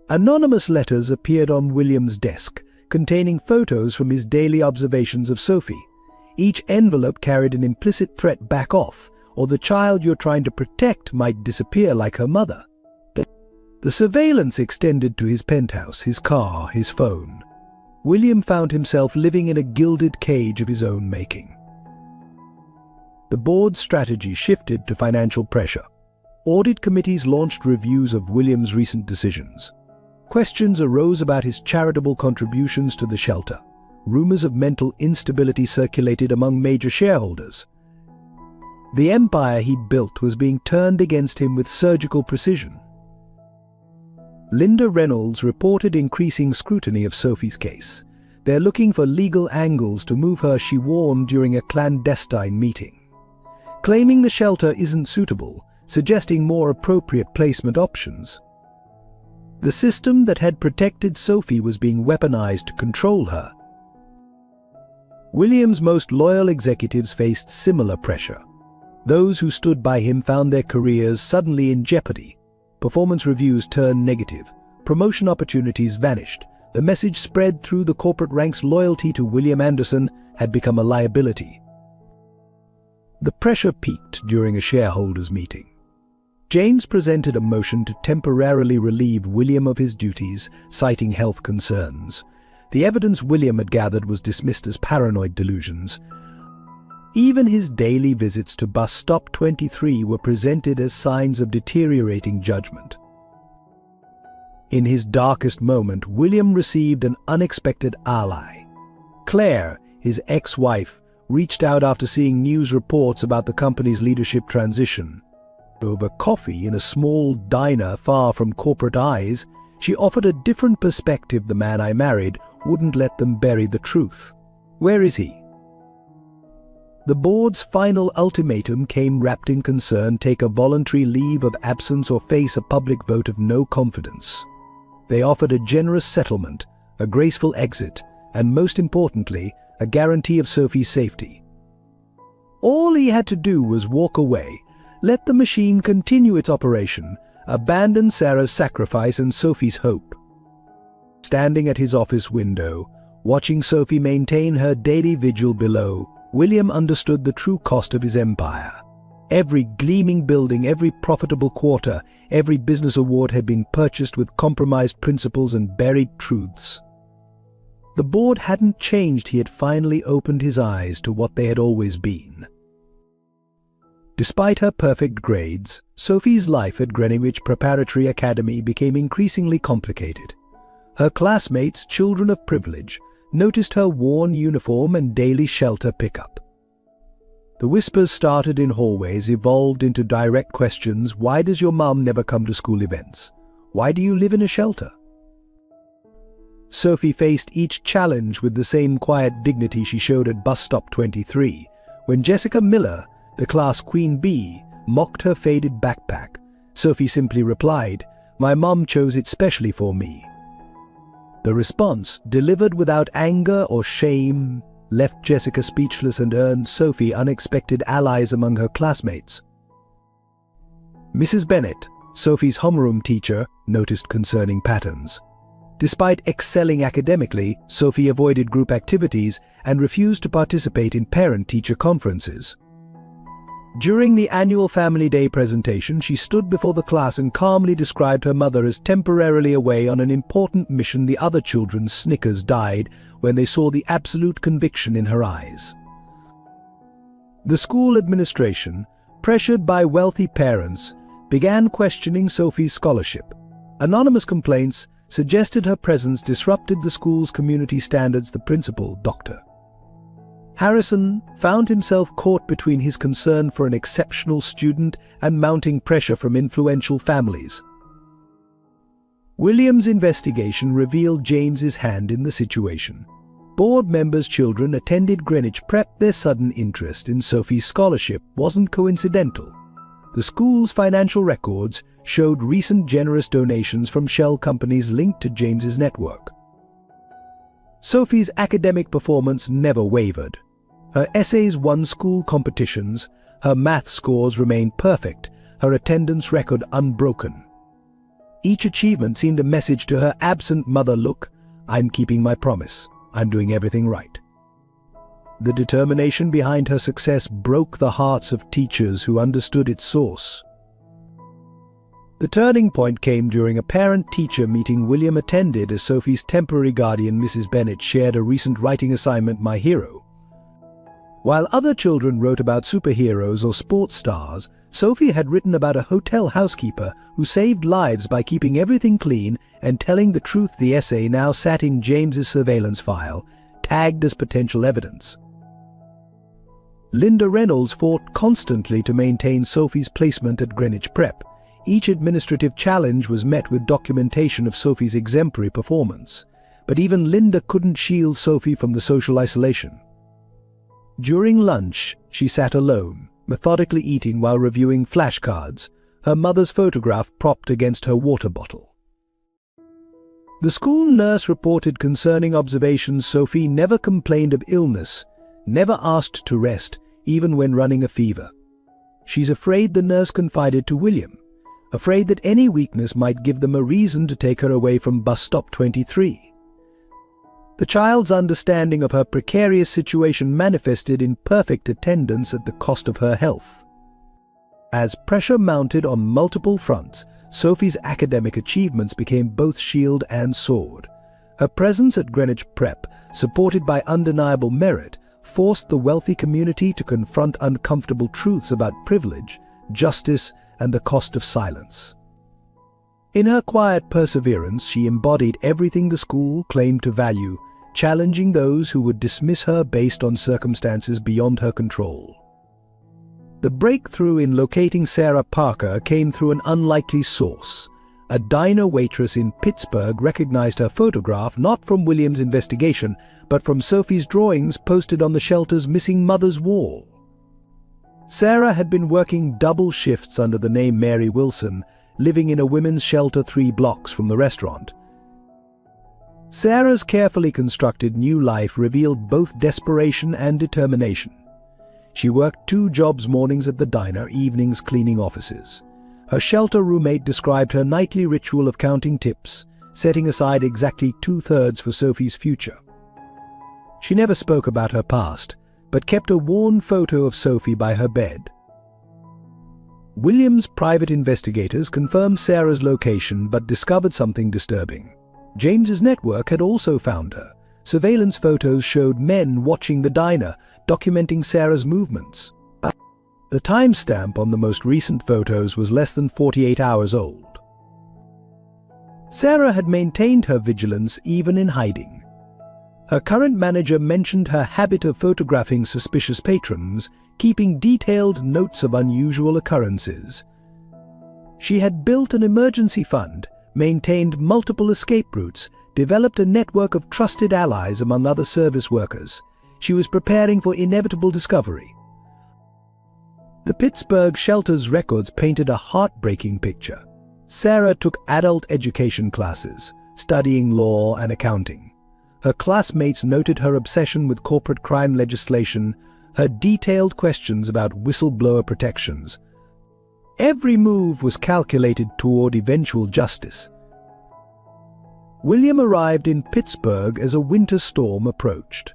Anonymous letters appeared on William's desk, containing photos from his daily observations of Sophie. Each envelope carried an implicit threat: back off, or the child you're trying to protect might disappear like her mother. The surveillance extended to his penthouse, his car, his phone. William found himself living in a gilded cage of his own making. The board's strategy shifted to financial pressure. Audit committees launched reviews of William's recent decisions. Questions arose about his charitable contributions to the shelter. rumors of mental instability circulated among major shareholders. The empire he'd built was being turned against him with surgical precision. Linda Reynolds reported increasing scrutiny of Sophie's case. They're looking for legal angles to move her, she warned during a clandestine meeting. Claiming the shelter isn't suitable, suggesting more appropriate placement options. The system that had protected Sophie was being weaponized to control her. William's most loyal executives faced similar pressure. Those who stood by him found their careers suddenly in jeopardy. Performance reviews turned negative. Promotion opportunities vanished. The message spread through the corporate ranks: loyalty to William Anderson had become a liability. The pressure peaked during a shareholders' meeting. James presented a motion to temporarily relieve William of his duties, citing health concerns. The evidence William had gathered was dismissed as paranoid delusions. Even his daily visits to bus stop 23 were presented as signs of deteriorating judgment. In his darkest moment, William received an unexpected ally. Claire, his ex-wife, reached out after seeing news reports about the company's leadership transition. Over coffee in a small diner far from corporate eyes, she offered a different perspective. The man I married wouldn't let them bury the truth. Where is he? The board's final ultimatum came wrapped in concern: take a voluntary leave of absence or face a public vote of no confidence. They offered a generous settlement, a graceful exit, and most importantly, a guarantee of Sophie's safety. All he had to do was walk away, let the machine continue its operation, abandon Sarah's sacrifice and Sophie's hope. Standing at his office window, watching Sophie maintain her daily vigil below, William understood the true cost of his empire. Every gleaming building, every profitable quarter, every business award had been purchased with compromised principles and buried truths. The board hadn't changed. He had finally opened his eyes to what they had always been. Despite her perfect grades, Sophie's life at Greenwich Preparatory Academy became increasingly complicated. Her classmates, children of privilege, noticed her worn uniform and daily shelter pickup. The whispers started in hallways, evolved into direct questions. Why does your mom never come to school events? Why do you live in a shelter? Sophie faced each challenge with the same quiet dignity she showed at bus stop 23, when Jessica Miller, the class queen bee, mocked her faded backpack. Sophie simply replied, "My mom chose it specially for me." The response, delivered without anger or shame, left Jessica speechless and earned Sophie unexpected allies among her classmates. Mrs. Bennett, Sophie's homeroom teacher, noticed concerning patterns. Despite excelling academically, Sophie avoided group activities and refused to participate in parent-teacher conferences. During the annual Family Day presentation, she stood before the class and calmly described her mother as temporarily away on an important mission. The other children's snickers died when they saw the absolute conviction in her eyes. The school administration, pressured by wealthy parents, began questioning Sophie's scholarship. Anonymous complaints suggested her presence disrupted the school's community standards. The principal, Dr. Harrison, found himself caught between his concern for an exceptional student and mounting pressure from influential families. William's investigation revealed James's hand in the situation. Board members' children attended Greenwich Prep. Their sudden interest in Sophie's scholarship wasn't coincidental. The school's financial records showed recent generous donations from shell companies linked to James's network. Sophie's academic performance never wavered. Her essays won school competitions, her math scores remained perfect, her attendance record unbroken. Each achievement seemed a message to her absent mother: look, I'm keeping my promise, I'm doing everything right. The determination behind her success broke the hearts of teachers who understood its source. The turning point came during a parent-teacher meeting William attended as Sophie's temporary guardian, Mrs. Bennett, shared a recent writing assignment, My Hero. While other children wrote about superheroes or sports stars, Sophie had written about a hotel housekeeper who saved lives by keeping everything clean and telling the truth. The essay now sat in James's surveillance file, tagged as potential evidence. Linda Reynolds fought constantly to maintain Sophie's placement at Greenwich Prep. Each administrative challenge was met with documentation of Sophie's exemplary performance. But even Linda couldn't shield Sophie from the social isolation. During lunch, she sat alone, methodically eating while reviewing flashcards, her mother's photograph propped against her water bottle. The school nurse reported concerning observations Sophie never complained of illness, never asked to rest, even when running a fever. She's afraid, the nurse confided to William, afraid that any weakness might give them a reason to take her away from bus stop 23. The child's understanding of her precarious situation manifested in perfect attendance at the cost of her health. As pressure mounted on multiple fronts, Sophie's academic achievements became both shield and sword. Her presence at Greenwich Prep, supported by undeniable merit, forced the wealthy community to confront uncomfortable truths about privilege, justice, and the cost of silence. In her quiet perseverance, she embodied everything the school claimed to value, challenging those who would dismiss her based on circumstances beyond her control. The breakthrough in locating Sarah Parker came through an unlikely source. A diner waitress in Pittsburgh recognized her photograph not from William's investigation, but from Sophie's drawings posted on the shelter's missing mother's wall. Sarah had been working double shifts under the name Mary Wilson, living in a women's shelter 3 blocks from the restaurant. Sarah's carefully constructed new life revealed both desperation and determination. She worked 2 jobs, mornings at the diner, evenings cleaning offices. Her shelter roommate described her nightly ritual of counting tips, setting aside exactly 2/3 for Sophie's future. She never spoke about her past, but kept a worn photo of Sophie by her bed. William's private investigators confirmed Sarah's location but discovered something disturbing. James's network had also found her. Surveillance photos showed men watching the diner, documenting Sarah's movements. The timestamp on the most recent photos was less than 48 hours old. Sarah had maintained her vigilance even in hiding. Her current manager mentioned her habit of photographing suspicious patrons, keeping detailed notes of unusual occurrences. She had built an emergency fund, maintained multiple escape routes, developed a network of trusted allies among other service workers. She was preparing for inevitable discovery. The Pittsburgh shelter's records painted a heartbreaking picture. Sarah took adult education classes, studying law and accounting. Her classmates noted her obsession with corporate crime legislation, her detailed questions about whistleblower protections. Every move was calculated toward eventual justice. William arrived in Pittsburgh as a winter storm approached.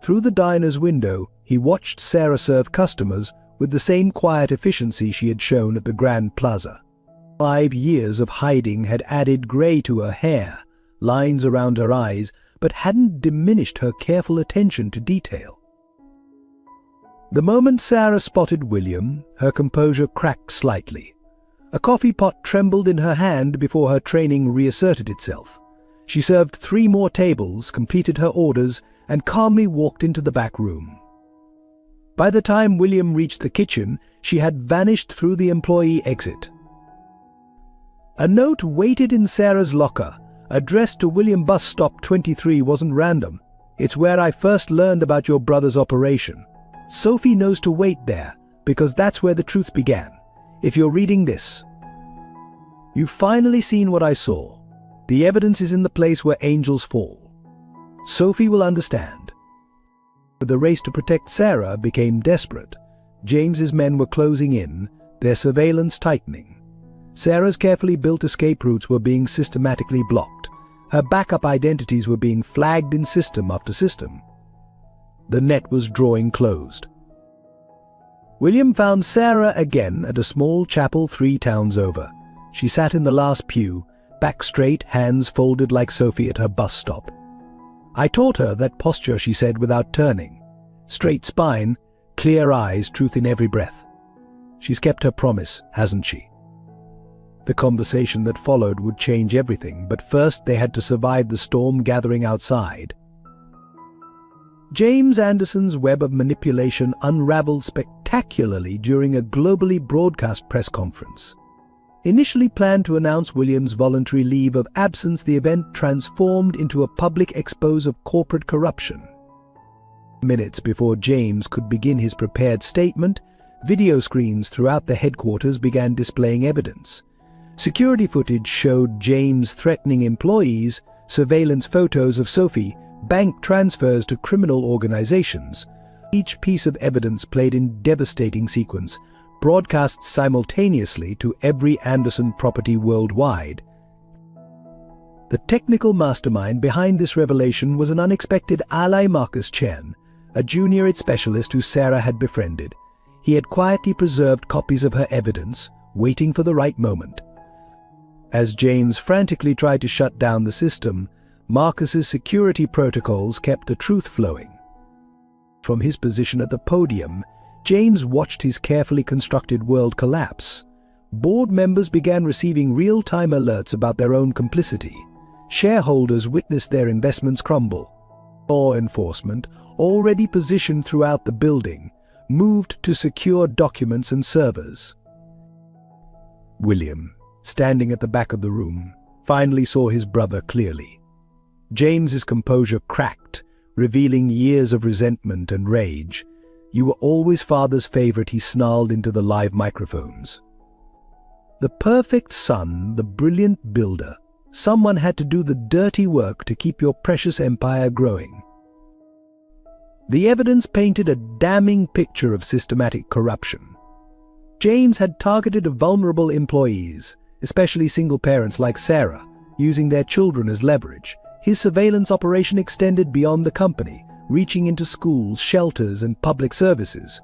Through the diner's window, he watched Sarah serve customers with the same quiet efficiency she had shown at the Grand Plaza. 5 years of hiding had added gray to her hair, lines around her eyes, but hadn't diminished her careful attention to detail. The moment Sarah spotted William, her composure cracked slightly. A coffee pot trembled in her hand before her training reasserted itself. She served 3 more tables, completed her orders, and calmly walked into the back room. By the time William reached the kitchen, she had vanished through the employee exit. A note waited in Sarah's locker, addressed to William Bus Stop 23, wasn't random. "It's where I first learned about your brother's operation. Sophie knows to wait there, because that's where the truth began. If you're reading this, you've finally seen what I saw. The evidence is in the place where angels fall. Sophie will understand." The race to protect Sarah became desperate. James's men were closing in, their surveillance tightening. Sarah's carefully built escape routes were being systematically blocked. Her backup identities were being flagged in system after system. The net was drawing closed. William found Sarah again at a small chapel 3 towns over. She sat in the last pew, back straight, hands folded like Sophie at her bus stop. "I taught her that posture," she said without turning. "Straight spine, clear eyes, truth in every breath. She's kept her promise, hasn't she?" The conversation that followed would change everything, but first they had to survive the storm gathering outside. James Anderson's web of manipulation unraveled spectacularly during a globally broadcast press conference. Initially planned to announce William's voluntary leave of absence, the event transformed into a public expose of corporate corruption. Minutes before James could begin his prepared statement, video screens throughout the headquarters began displaying evidence. Security footage showed James threatening employees, surveillance photos of Sophie, bank transfers to criminal organizations. Each piece of evidence played in devastating sequence, broadcast simultaneously to every Anderson property worldwide. The technical mastermind behind this revelation was an unexpected ally, Marcus Chen, a junior aid specialist who Sarah had befriended. He had quietly preserved copies of her evidence, waiting for the right moment. As James frantically tried to shut down the system, Marcus's security protocols kept the truth flowing. From his position at the podium, James watched his carefully constructed world collapse. Board members began receiving real-time alerts about their own complicity. Shareholders witnessed their investments crumble. Law enforcement, already positioned throughout the building, moved to secure documents and servers. William, standing at the back of the room, finally saw his brother clearly. James's composure cracked, revealing years of resentment and rage. "You were always father's favorite," he snarled into the live microphones. The perfect son, the brilliant builder. Someone had to do the dirty work to keep your precious empire growing. The evidence painted a damning picture of systematic corruption. James had targeted vulnerable employees, especially single parents like Sarah, using their children as leverage. His surveillance operation extended beyond the company, reaching into schools, shelters, and public services.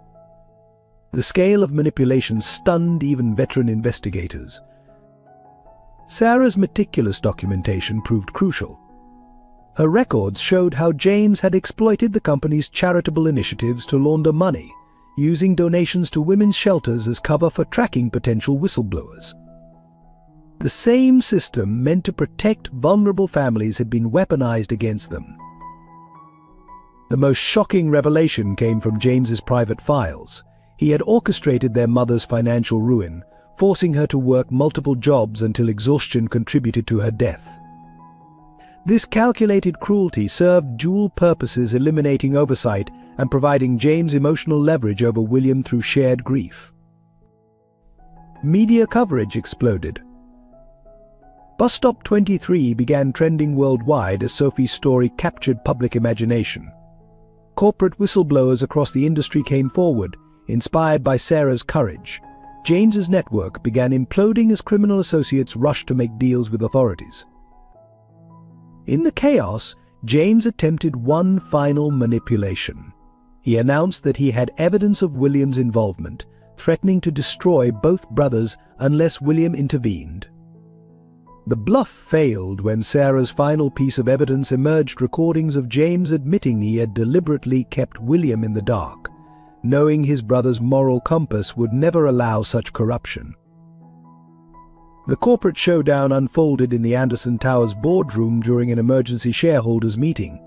The scale of manipulation stunned even veteran investigators. Sarah's meticulous documentation proved crucial. Her records showed how James had exploited the company's charitable initiatives to launder money, using donations to women's shelters as cover for tracking potential whistleblowers. The same system meant to protect vulnerable families had been weaponized against them. The most shocking revelation came from James's private files. He had orchestrated their mother's financial ruin, forcing her to work multiple jobs until exhaustion contributed to her death. This calculated cruelty served dual purposes, eliminating oversight and providing James emotional leverage over William through shared grief. Media coverage exploded. Bus Stop 23 began trending worldwide as Sophie's story captured public imagination. Corporate whistleblowers across the industry came forward, inspired by Sarah's courage. James's network began imploding as criminal associates rushed to make deals with authorities. In the chaos, James attempted one final manipulation. He announced that he had evidence of William's involvement, threatening to destroy both brothers unless William intervened. The bluff failed when Sarah's final piece of evidence emerged: recordings of James admitting he had deliberately kept William in the dark, knowing his brother's moral compass would never allow such corruption. The corporate showdown unfolded in the Anderson Towers boardroom during an emergency shareholders meeting.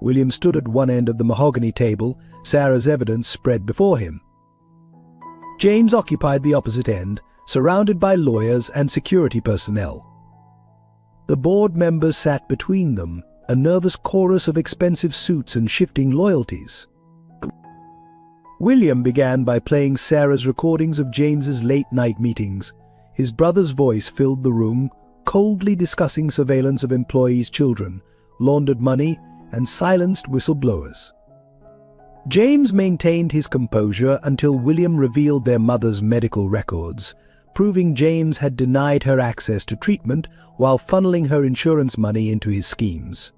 William stood at one end of the mahogany table, Sarah's evidence spread before him. James occupied the opposite end, surrounded by lawyers and security personnel. The board members sat between them, a nervous chorus of expensive suits and shifting loyalties. William began by playing Sarah's recordings of James's late-night meetings. His brother's voice filled the room, coldly discussing surveillance of employees' children, laundered money, and silenced whistleblowers. James maintained his composure until William revealed their mother's medical records, proving James had denied her access to treatment while funneling her insurance money into his schemes.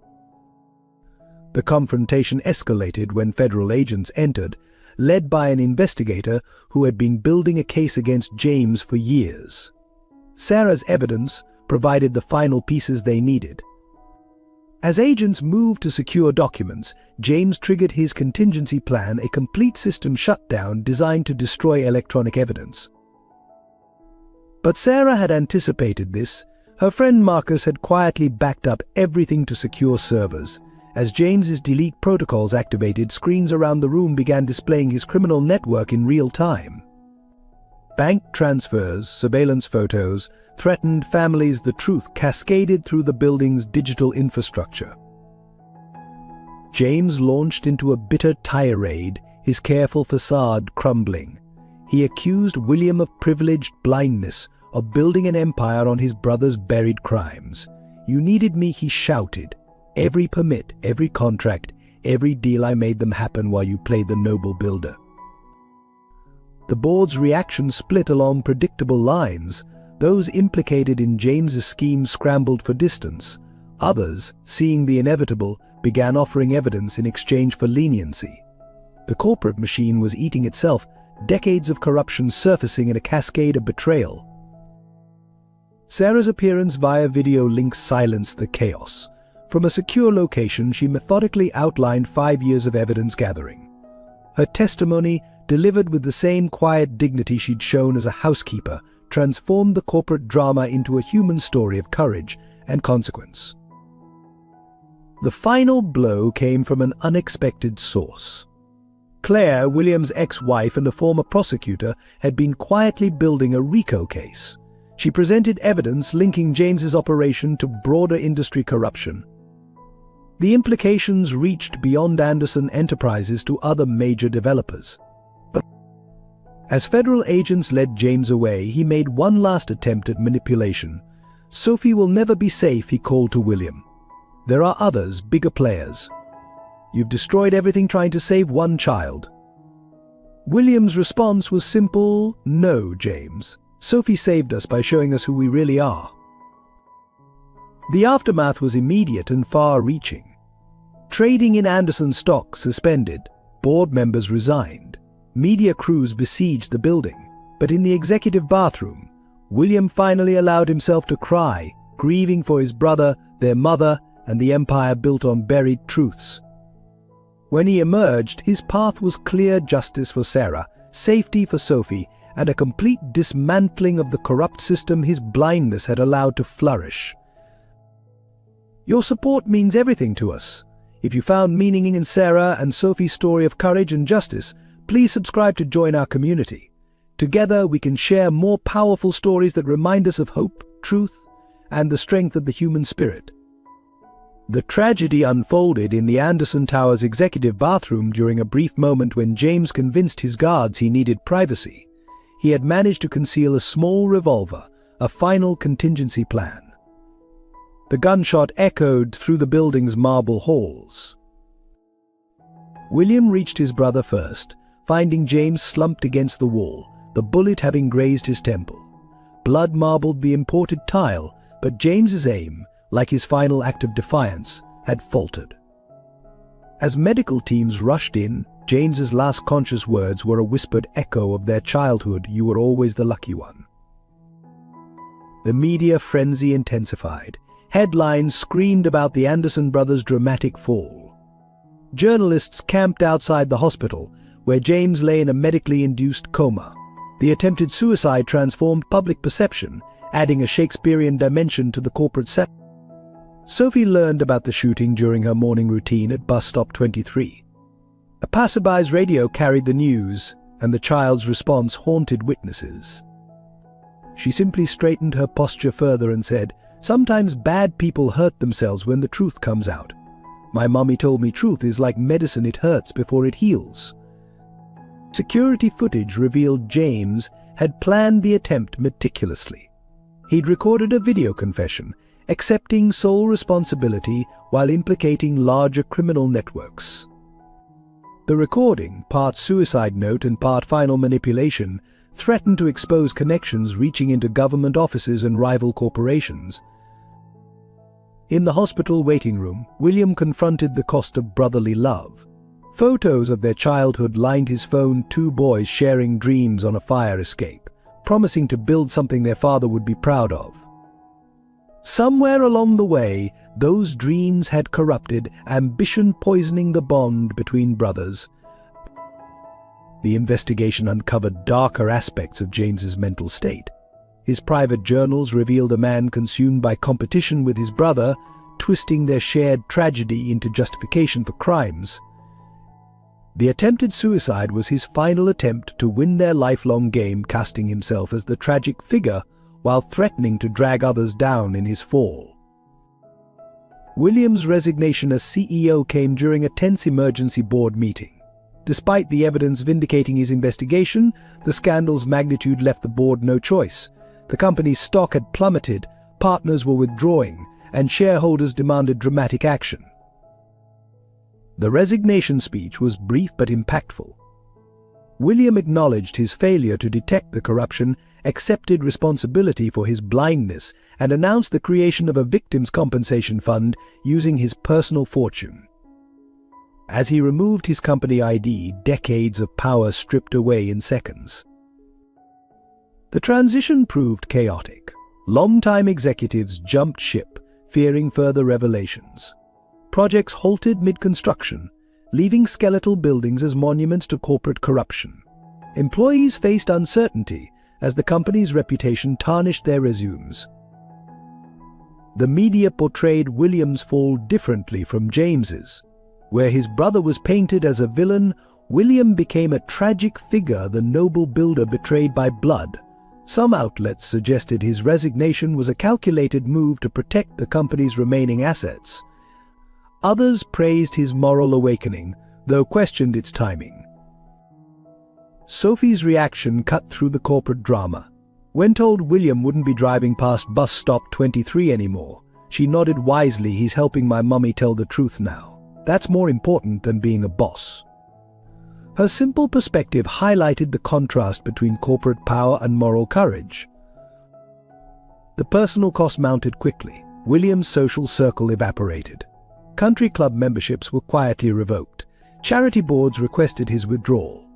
The confrontation escalated when federal agents entered, led by an investigator who had been building a case against James for years. Sarah's evidence provided the final pieces they needed. As agents moved to secure documents, James triggered his contingency plan, a complete system shutdown designed to destroy electronic evidence. But Sarah had anticipated this. Her friend Marcus had quietly backed up everything to secure servers. As James's delete protocols activated, screens around the room began displaying his criminal network in real time. Bank transfers, surveillance photos, threatened families. The truth cascaded through the building's digital infrastructure. James launched into a bitter tirade, his careful facade crumbling. He accused William of privileged blindness, of building an empire on his brother's buried crimes. "You needed me," he shouted. "Every permit, every contract, every deal, I made them happen while you played the noble builder." The board's reaction split along predictable lines. Those implicated in James's scheme scrambled for distance. Others, seeing the inevitable, began offering evidence in exchange for leniency. The corporate machine was eating itself, decades of corruption surfacing in a cascade of betrayal. Sarah's appearance via video link silenced the chaos. From a secure location, she methodically outlined 5 years of evidence gathering. Her testimony, delivered with the same quiet dignity she'd shown as a housekeeper, transformed the corporate drama into a human story of courage and consequence. The final blow came from an unexpected source. Claire, William's ex-wife and a former prosecutor, had been quietly building a RICO case. She presented evidence linking James's operation to broader industry corruption. The implications reached beyond Anderson Enterprises to other major developers. But as federal agents led James away, he made one last attempt at manipulation. "Sophie will never be safe," he called to William. "There are others, bigger players. You've destroyed everything trying to save one child." William's response was simple: "No, James. Sophie saved us by showing us who we really are." The aftermath was immediate and far-reaching. Trading in Anderson stock suspended, board members resigned, media crews besieged the building. But in the executive bathroom, William finally allowed himself to cry, grieving for his brother, their mother, and the empire built on buried truths. When he emerged, his path was clear: justice for Sarah, safety for Sophie, and a complete dismantling of the corrupt system his blindness had allowed to flourish. Your support means everything to us. If you found meaning in Sarah and Sophie's story of courage and justice, please subscribe to join our community. Together we can share more powerful stories that remind us of hope, truth, and the strength of the human spirit. The tragedy unfolded in the Anderson Tower's executive bathroom during a brief moment when James convinced his guards he needed privacy. He had managed to conceal a small revolver, a final contingency plan. The gunshot echoed through the building's marble halls. William reached his brother first, finding James slumped against the wall, the bullet having grazed his temple. Blood marbled the imported tile, but James's aim, like his final act of defiance, had faltered. As medical teams rushed in, James's last conscious words were a whispered echo of their childhood: "You were always the lucky one." The media frenzy intensified. Headlines screamed about the Anderson brothers' dramatic fall. Journalists camped outside the hospital, where James lay in a medically induced coma. The attempted suicide transformed public perception, adding a Shakespearean dimension to the corporate set. Sophie learned about the shooting during her morning routine at bus stop 23. A passerby's radio carried the news, and the child's response haunted witnesses. She simply straightened her posture further and said, "Sometimes bad people hurt themselves when the truth comes out. My mommy told me truth is like medicine, it hurts before it heals." Security footage revealed James had planned the attempt meticulously. He'd recorded a video confession, accepting sole responsibility while implicating larger criminal networks. The recording, part suicide note and part final manipulation, threatened to expose connections reaching into government offices and rival corporations. In the hospital waiting room, William confronted the cost of brotherly love. Photos of their childhood lined his phone, two boys sharing dreams on a fire escape, promising to build something their father would be proud of. Somewhere along the way, those dreams had corrupted, ambition poisoning the bond between brothers. The investigation uncovered darker aspects of James's mental state. His private journals revealed a man consumed by competition with his brother, twisting their shared tragedy into justification for crimes. The attempted suicide was his final attempt to win their lifelong game, casting himself as the tragic figure while threatening to drag others down in his fall. Williams' resignation as CEO came during a tense emergency board meeting. Despite the evidence vindicating his investigation, the scandal's magnitude left the board no choice. The company's stock had plummeted, partners were withdrawing, and shareholders demanded dramatic action. The resignation speech was brief but impactful. William acknowledged his failure to detect the corruption, accepted responsibility for his blindness, and announced the creation of a victims' compensation fund using his personal fortune. As he removed his company ID, decades of power stripped away in seconds. The transition proved chaotic. Longtime executives jumped ship, fearing further revelations. Projects halted mid-construction, leaving skeletal buildings as monuments to corporate corruption. Employees faced uncertainty as the company's reputation tarnished their resumes. The media portrayed Williams' fall differently from James's. Where his brother was painted as a villain, William became a tragic figure, the noble builder betrayed by blood. Some outlets suggested his resignation was a calculated move to protect the company's remaining assets. Others praised his moral awakening, though questioned its timing. Sophie's reaction cut through the corporate drama. When told William wouldn't be driving past bus stop 23 anymore, she nodded wisely. "He's helping my mummy tell the truth now. That's more important than being a boss." Her simple perspective highlighted the contrast between corporate power and moral courage. The personal cost mounted quickly. William's social circle evaporated. Country club memberships were quietly revoked. Charity boards requested his withdrawal.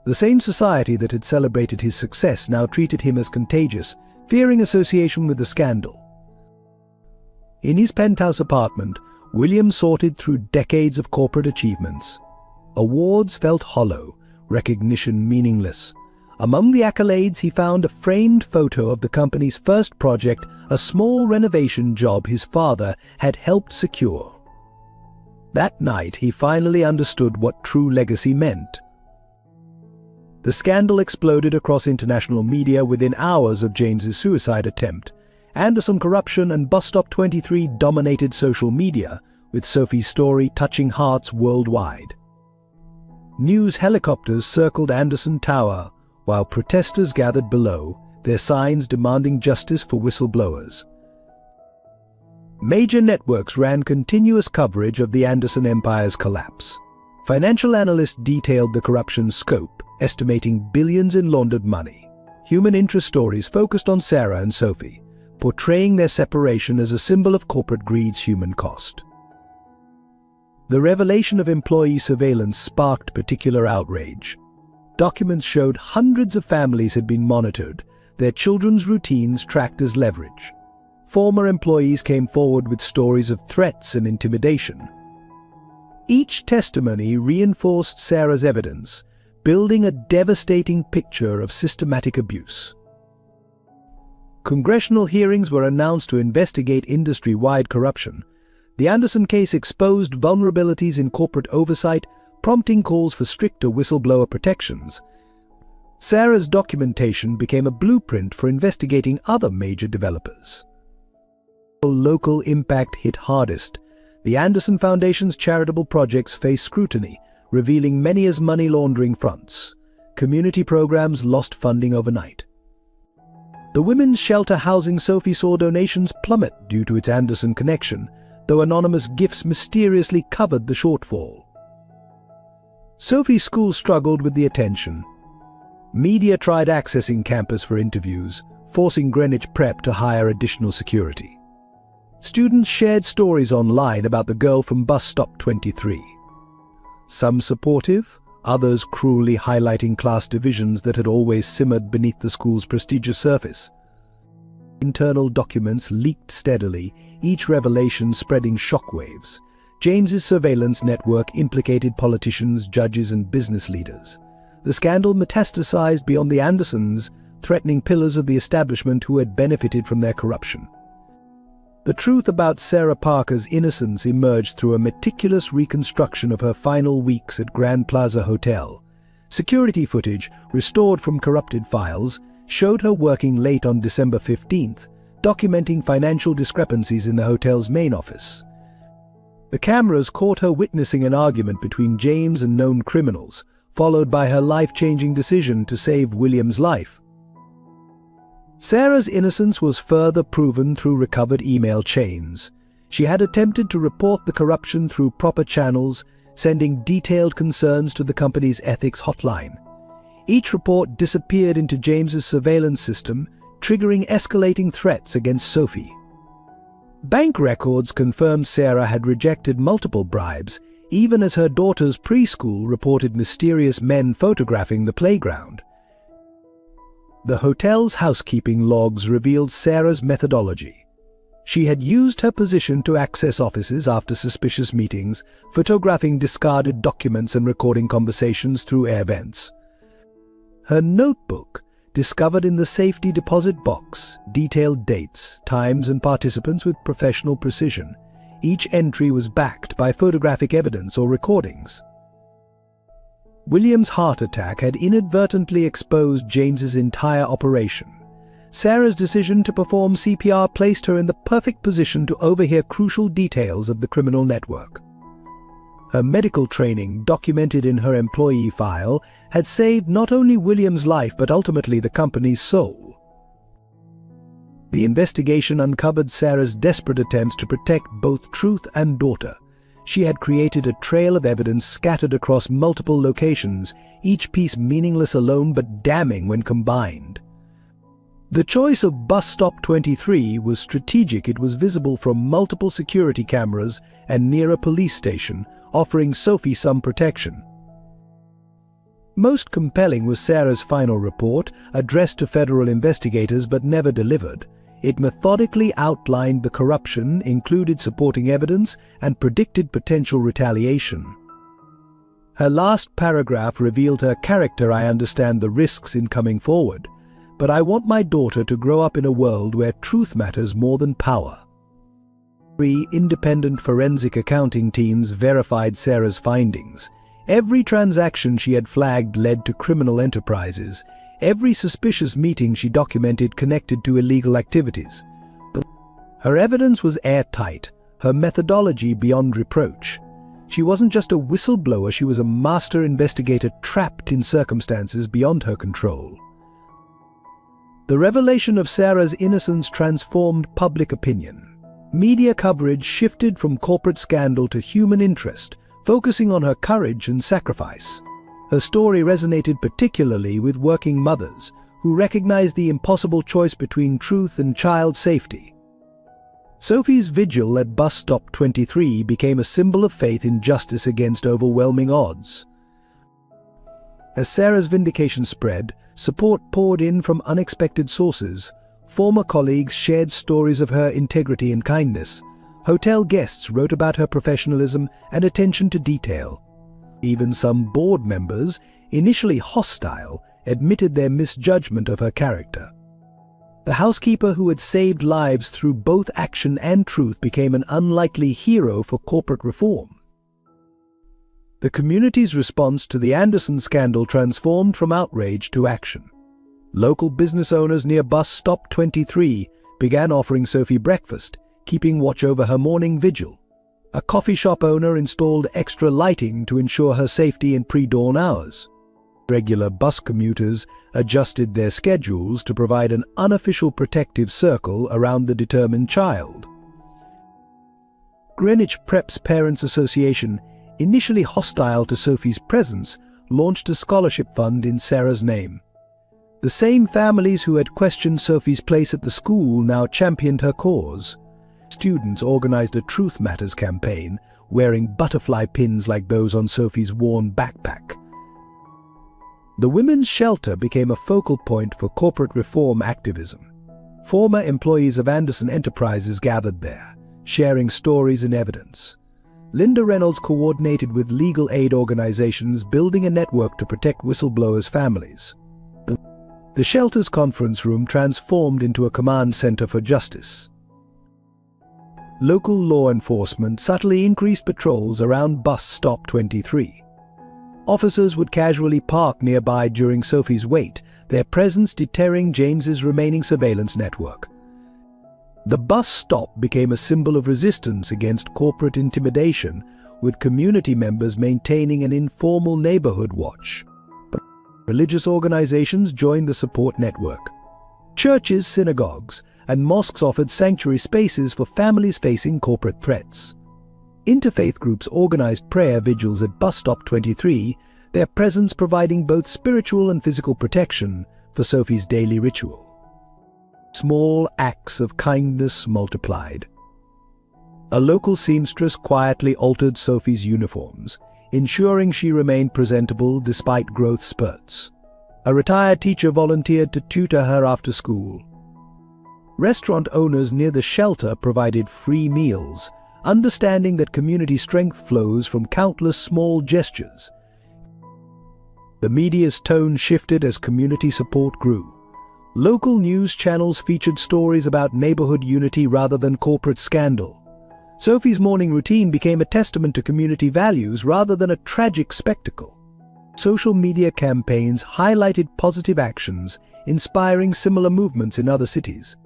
The same society that had celebrated his success now treated him as contagious, fearing association with the scandal. In his penthouse apartment, William sorted through decades of corporate achievements. Awards felt hollow, recognition meaningless. Among the accolades, he found a framed photo of the company's first project, a small renovation job his father had helped secure. That night, he finally understood what true legacy meant. The scandal exploded across international media within hours of James's suicide attempt. Anderson corruption and Bus Stop 23 dominated social media, with Sophie's story touching hearts worldwide. News helicopters circled Anderson Tower, while protesters gathered below, their signs demanding justice for whistleblowers. Major networks ran continuous coverage of the Anderson Empire's collapse. Financial analysts detailed the corruption's scope, estimating billions in laundered money. Human interest stories focused on Sarah and Sophie, portraying their separation as a symbol of corporate greed's human cost. The revelation of employee surveillance sparked particular outrage. Documents showed hundreds of families had been monitored, their children's routines tracked as leverage. Former employees came forward with stories of threats and intimidation. Each testimony reinforced Sarah's evidence, building a devastating picture of systematic abuse. Congressional hearings were announced to investigate industry-wide corruption. The Anderson case exposed vulnerabilities in corporate oversight, prompting calls for stricter whistleblower protections. Sarah's documentation became a blueprint for investigating other major developers. Local impact hit hardest. The Anderson Foundation's charitable projects faced scrutiny, revealing many as money laundering fronts. Community programs lost funding overnight. The women's shelter housing Sophie saw donations plummet due to its Anderson connection, though anonymous gifts mysteriously covered the shortfall. Sophie's school struggled with the attention. Media tried accessing campus for interviews, forcing Greenwich Prep to hire additional security. Students shared stories online about the girl from Bus Stop 23. Some supportive, others cruelly highlighting class divisions that had always simmered beneath the school's prestigious surface. Internal documents leaked steadily, each revelation spreading shockwaves. James's surveillance network implicated politicians, judges, and business leaders. The scandal metastasized beyond the Andersons, threatening pillars of the establishment who had benefited from their corruption. The truth about Sarah Parker's innocence emerged through a meticulous reconstruction of her final weeks at Grand Plaza Hotel. Security footage, restored from corrupted files, showed her working late on December 15th, documenting financial discrepancies in the hotel's main office. The cameras caught her witnessing an argument between James and known criminals, followed by her life-changing decision to save William's life. Sarah's innocence was further proven through recovered email chains. She had attempted to report the corruption through proper channels, sending detailed concerns to the company's ethics hotline. Each report disappeared into James's surveillance system, triggering escalating threats against Sophie. Bank records confirmed Sarah had rejected multiple bribes, even as her daughter's preschool reported mysterious men photographing the playground. The hotel's housekeeping logs revealed Sarah's methodology. She had used her position to access offices after suspicious meetings, photographing discarded documents and recording conversations through air vents. Her notebook, discovered in the safety deposit box, detailed dates, times, and participants with professional precision. Each entry was backed by photographic evidence or recordings. William's heart attack had inadvertently exposed James's entire operation. Sarah's decision to perform CPR placed her in the perfect position to overhear crucial details of the criminal network. Her medical training, documented in her employee file, had saved not only William's life but ultimately the company's soul. The investigation uncovered Sarah's desperate attempts to protect both truth and daughter. She had created a trail of evidence scattered across multiple locations, each piece meaningless alone but damning when combined. The choice of Bus Stop 23 was strategic. It was visible from multiple security cameras and near a police station, offering Sophie some protection. Most compelling was Sarah's final report, addressed to federal investigators but never delivered. It methodically outlined the corruption, included supporting evidence, and predicted potential retaliation. Her last paragraph revealed her character. I understand the risks in coming forward, but I want my daughter to grow up in a world where truth matters more than power. 3 independent forensic accounting teams verified Sarah's findings. Every transaction she had flagged led to criminal enterprises. Every suspicious meeting she documented connected to illegal activities. But her evidence was airtight, her methodology beyond reproach. She wasn't just a whistleblower, she was a master investigator trapped in circumstances beyond her control. The revelation of Sarah's innocence transformed public opinion. Media coverage shifted from corporate scandal to human interest, focusing on her courage and sacrifice. Her story resonated particularly with working mothers who recognized the impossible choice between truth and child safety. Sophie's vigil at Bus Stop 23 became a symbol of faith in justice against overwhelming odds. As Sarah's vindication spread, support poured in from unexpected sources. Former colleagues shared stories of her integrity and kindness. Hotel guests wrote about her professionalism and attention to detail. Even some board members, initially hostile, admitted their misjudgment of her character. The housekeeper who had saved lives through both action and truth became an unlikely hero for corporate reform. The community's response to the Anderson scandal transformed from outrage to action. Local business owners near Bus Stop 23 began offering Sophie breakfast, keeping watch over her morning vigil. A coffee shop owner installed extra lighting to ensure her safety in pre-dawn hours. Regular bus commuters adjusted their schedules to provide an unofficial protective circle around the determined child. Greenwich Prep's Parents Association, initially hostile to Sophie's presence, launched a scholarship fund in Sarah's name. The same families who had questioned Sophie's place at the school now championed her cause. Students organized a Truth Matters campaign, wearing butterfly pins like those on Sophie's worn backpack. The women's shelter became a focal point for corporate reform activism. Former employees of Anderson Enterprises gathered there, sharing stories and evidence. Linda Reynolds coordinated with legal aid organizations, building a network to protect whistleblowers' families. The shelter's conference room transformed into a command center for justice. local law enforcement subtly increased patrols around bus stop 23. Officers would casually park nearby during Sophie's wait, their presence deterring James's remaining surveillance network. The bus stop became a symbol of resistance against corporate intimidation, with community members maintaining an informal neighborhood watch. But religious organizations joined the support network. Churches, synagogues, and mosques offered sanctuary spaces for families facing corporate threats. Interfaith groups organized prayer vigils at bus stop 23, their presence providing both spiritual and physical protection for Sophie's daily ritual. Small acts of kindness multiplied. A local seamstress quietly altered Sophie's uniforms, ensuring she remained presentable despite growth spurts. A retired teacher volunteered to tutor her after school. Restaurant owners near the shelter provided free meals, understanding that community strength flows from countless small gestures. The media's tone shifted as community support grew. Local news channels featured stories about neighborhood unity rather than corporate scandal. Sophie's morning routine became a testament to community values rather than a tragic spectacle. Social media campaigns highlighted positive actions, inspiring similar movements in other cities.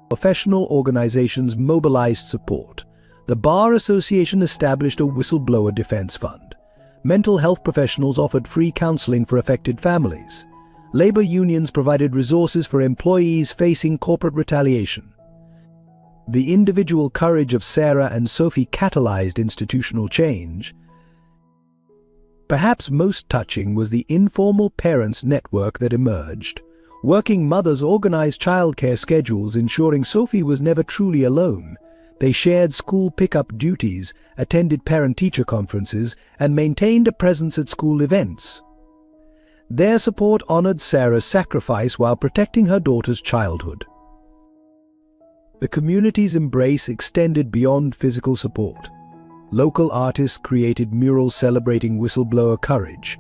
Professional organizations mobilized support. The Bar Association established a whistleblower defense fund. Mental health professionals offered free counseling for affected families. Labor unions provided resources for employees facing corporate retaliation. The individual courage of Sarah and Sophie catalyzed institutional change. Perhaps most touching was the informal parents network that emerged. Working mothers organized childcare schedules, ensuring Sophie was never truly alone. They shared school pickup duties, attended parent-teacher conferences, and maintained a presence at school events. Their support honored Sarah's sacrifice while protecting her daughter's childhood. The community's embrace extended beyond physical support. Local artists created murals celebrating whistleblower courage.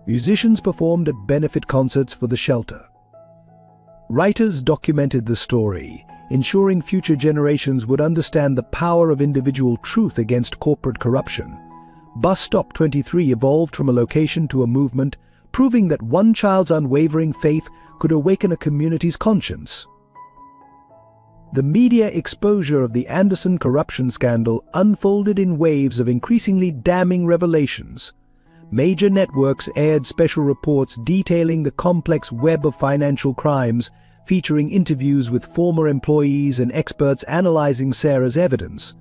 Musicians performed at benefit concerts for the shelter. Writers documented the story, ensuring future generations would understand the power of individual truth against corporate corruption. Bus Stop 23 evolved from a location to a movement, proving that one child's unwavering faith could awaken a community's conscience. The media exposure of the Anderson corruption scandal unfolded in waves of increasingly damning revelations. Major networks aired special reports detailing the complex web of financial crimes, featuring interviews with former employees and experts analyzing Sarah's evidence.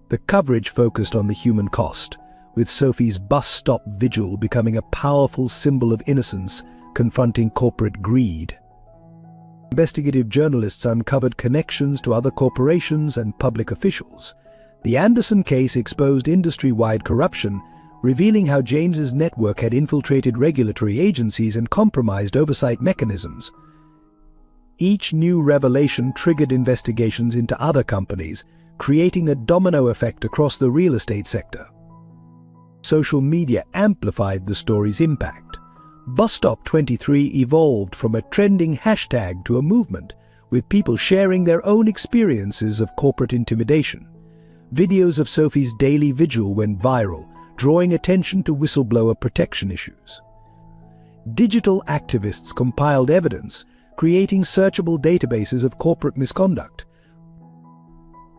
The coverage focused on the human cost, with Sophie's bus stop vigil becoming a powerful symbol of innocence confronting corporate greed. Investigative journalists uncovered connections to other corporations and public officials. The Anderson case exposed industry-wide corruption, revealing how James's network had infiltrated regulatory agencies and compromised oversight mechanisms. Each new revelation triggered investigations into other companies, creating a domino effect across the real estate sector. Social media amplified the story's impact. Bus Stop 23 evolved from a trending hashtag to a movement, with people sharing their own experiences of corporate intimidation. Videos of Sophie's daily vigil went viral, drawing attention to whistleblower protection issues. Digital activists compiled evidence, creating searchable databases of corporate misconduct.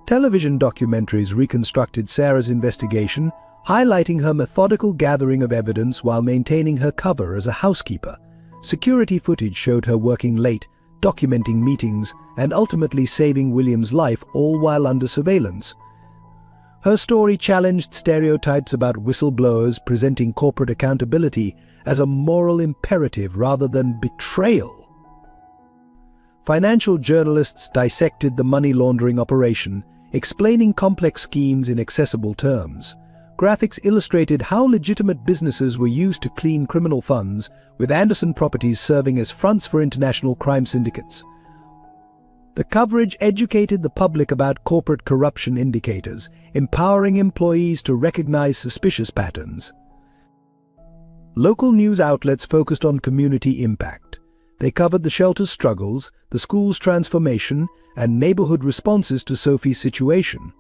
Television documentaries reconstructed Sarah's investigation, highlighting her methodical gathering of evidence while maintaining her cover as a housekeeper. Security footage showed her working late, documenting meetings, and ultimately saving William's life, all while under surveillance. Her story challenged stereotypes about whistleblowers, presenting corporate accountability as a moral imperative rather than betrayal. Financial journalists dissected the money laundering operation, explaining complex schemes in accessible terms. Graphics illustrated how legitimate businesses were used to clean criminal funds, with Anderson properties serving as fronts for international crime syndicates. The coverage educated the public about corporate corruption indicators, empowering employees to recognize suspicious patterns. Local news outlets focused on community impact. They covered the shelter's struggles, the school's transformation, and neighborhood responses to Sophie's situation.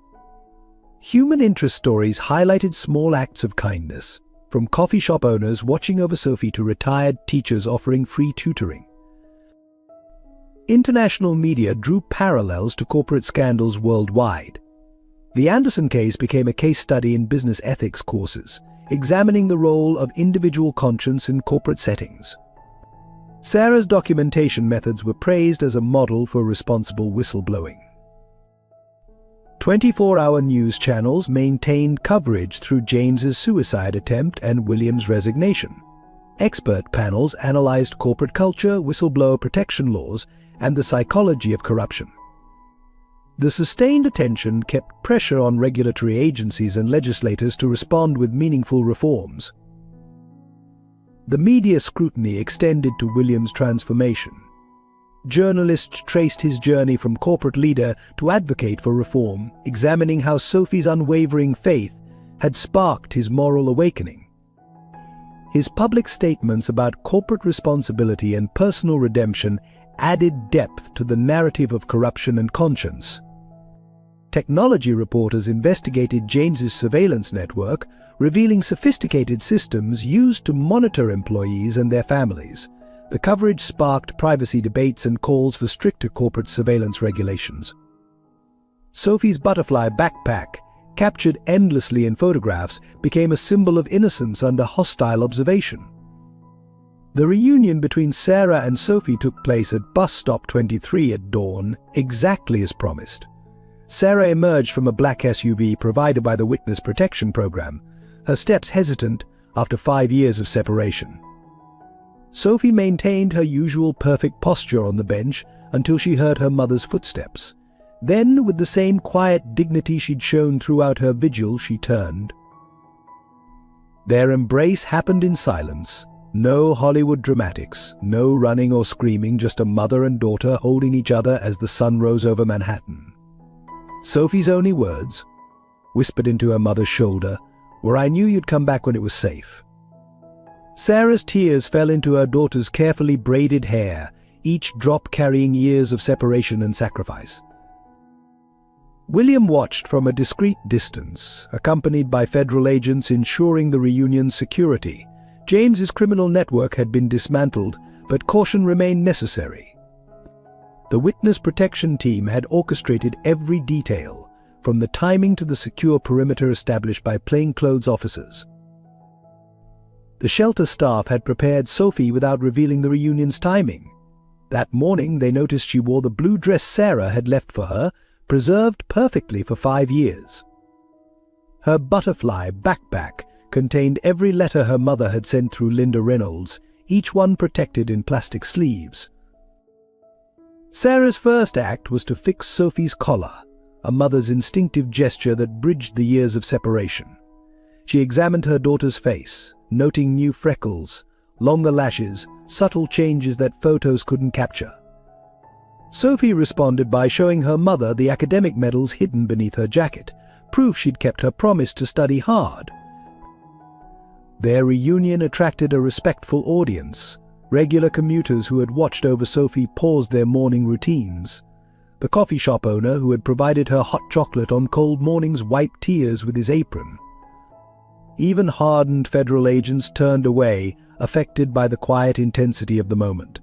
Human interest stories highlighted small acts of kindness, from coffee shop owners watching over Sophie to retired teachers offering free tutoring. International media drew parallels to corporate scandals worldwide. The Anderson case became a case study in business ethics courses, examining the role of individual conscience in corporate settings. Sarah's documentation methods were praised as a model for responsible whistleblowing. 24-hour news channels maintained coverage through James's suicide attempt and William's resignation. Expert panels analyzed corporate culture, whistleblower protection laws, and the psychology of corruption. The sustained attention kept pressure on regulatory agencies and legislators to respond with meaningful reforms. The media scrutiny extended to William's transformation. Journalists traced his journey from corporate leader to advocate for reform, examining how Sophie's unwavering faith had sparked his moral awakening. His public statements about corporate responsibility and personal redemption added depth to the narrative of corruption and conscience. Technology reporters investigated James's surveillance network, revealing sophisticated systems used to monitor employees and their families. The coverage sparked privacy debates and calls for stricter corporate surveillance regulations. Sophie's butterfly backpack, captured endlessly in photographs, became a symbol of innocence under hostile observation. The reunion between Sarah and Sophie took place at bus stop 23 at dawn, exactly as promised. Sarah emerged from a black SUV provided by the Witness Protection Program, her steps hesitant after 5 years of separation. Sophie maintained her usual perfect posture on the bench until she heard her mother's footsteps. Then, with the same quiet dignity she'd shown throughout her vigil, she turned. Their embrace happened in silence. No Hollywood dramatics, no running or screaming, just a mother and daughter holding each other as the sun rose over Manhattan. Sophie's only words, whispered into her mother's shoulder, were, "I knew you'd come back when it was safe." Sarah's tears fell into her daughter's carefully braided hair, each drop carrying years of separation and sacrifice. William watched from a discreet distance, accompanied by federal agents ensuring the reunion's security. James's criminal network had been dismantled, but caution remained necessary. The Witness Protection Team had orchestrated every detail, from the timing to the secure perimeter established by plainclothes officers. The shelter staff had prepared Sophie without revealing the reunion's timing. That morning they noticed she wore the blue dress Sarah had left for her, preserved perfectly for 5 years. Her butterfly backpack contained every letter her mother had sent through Linda Reynolds, each one protected in plastic sleeves. Sarah's first act was to fix Sophie's collar, a mother's instinctive gesture that bridged the years of separation. She examined her daughter's face, noting new freckles, longer lashes, subtle changes that photos couldn't capture. Sophie responded by showing her mother the academic medals hidden beneath her jacket, proof she'd kept her promise to study hard. Their reunion attracted a respectful audience. Regular commuters who had watched over Sophie paused their morning routines. The coffee shop owner who had provided her hot chocolate on cold mornings wiped tears with his apron. Even hardened federal agents turned away, affected by the quiet intensity of the moment.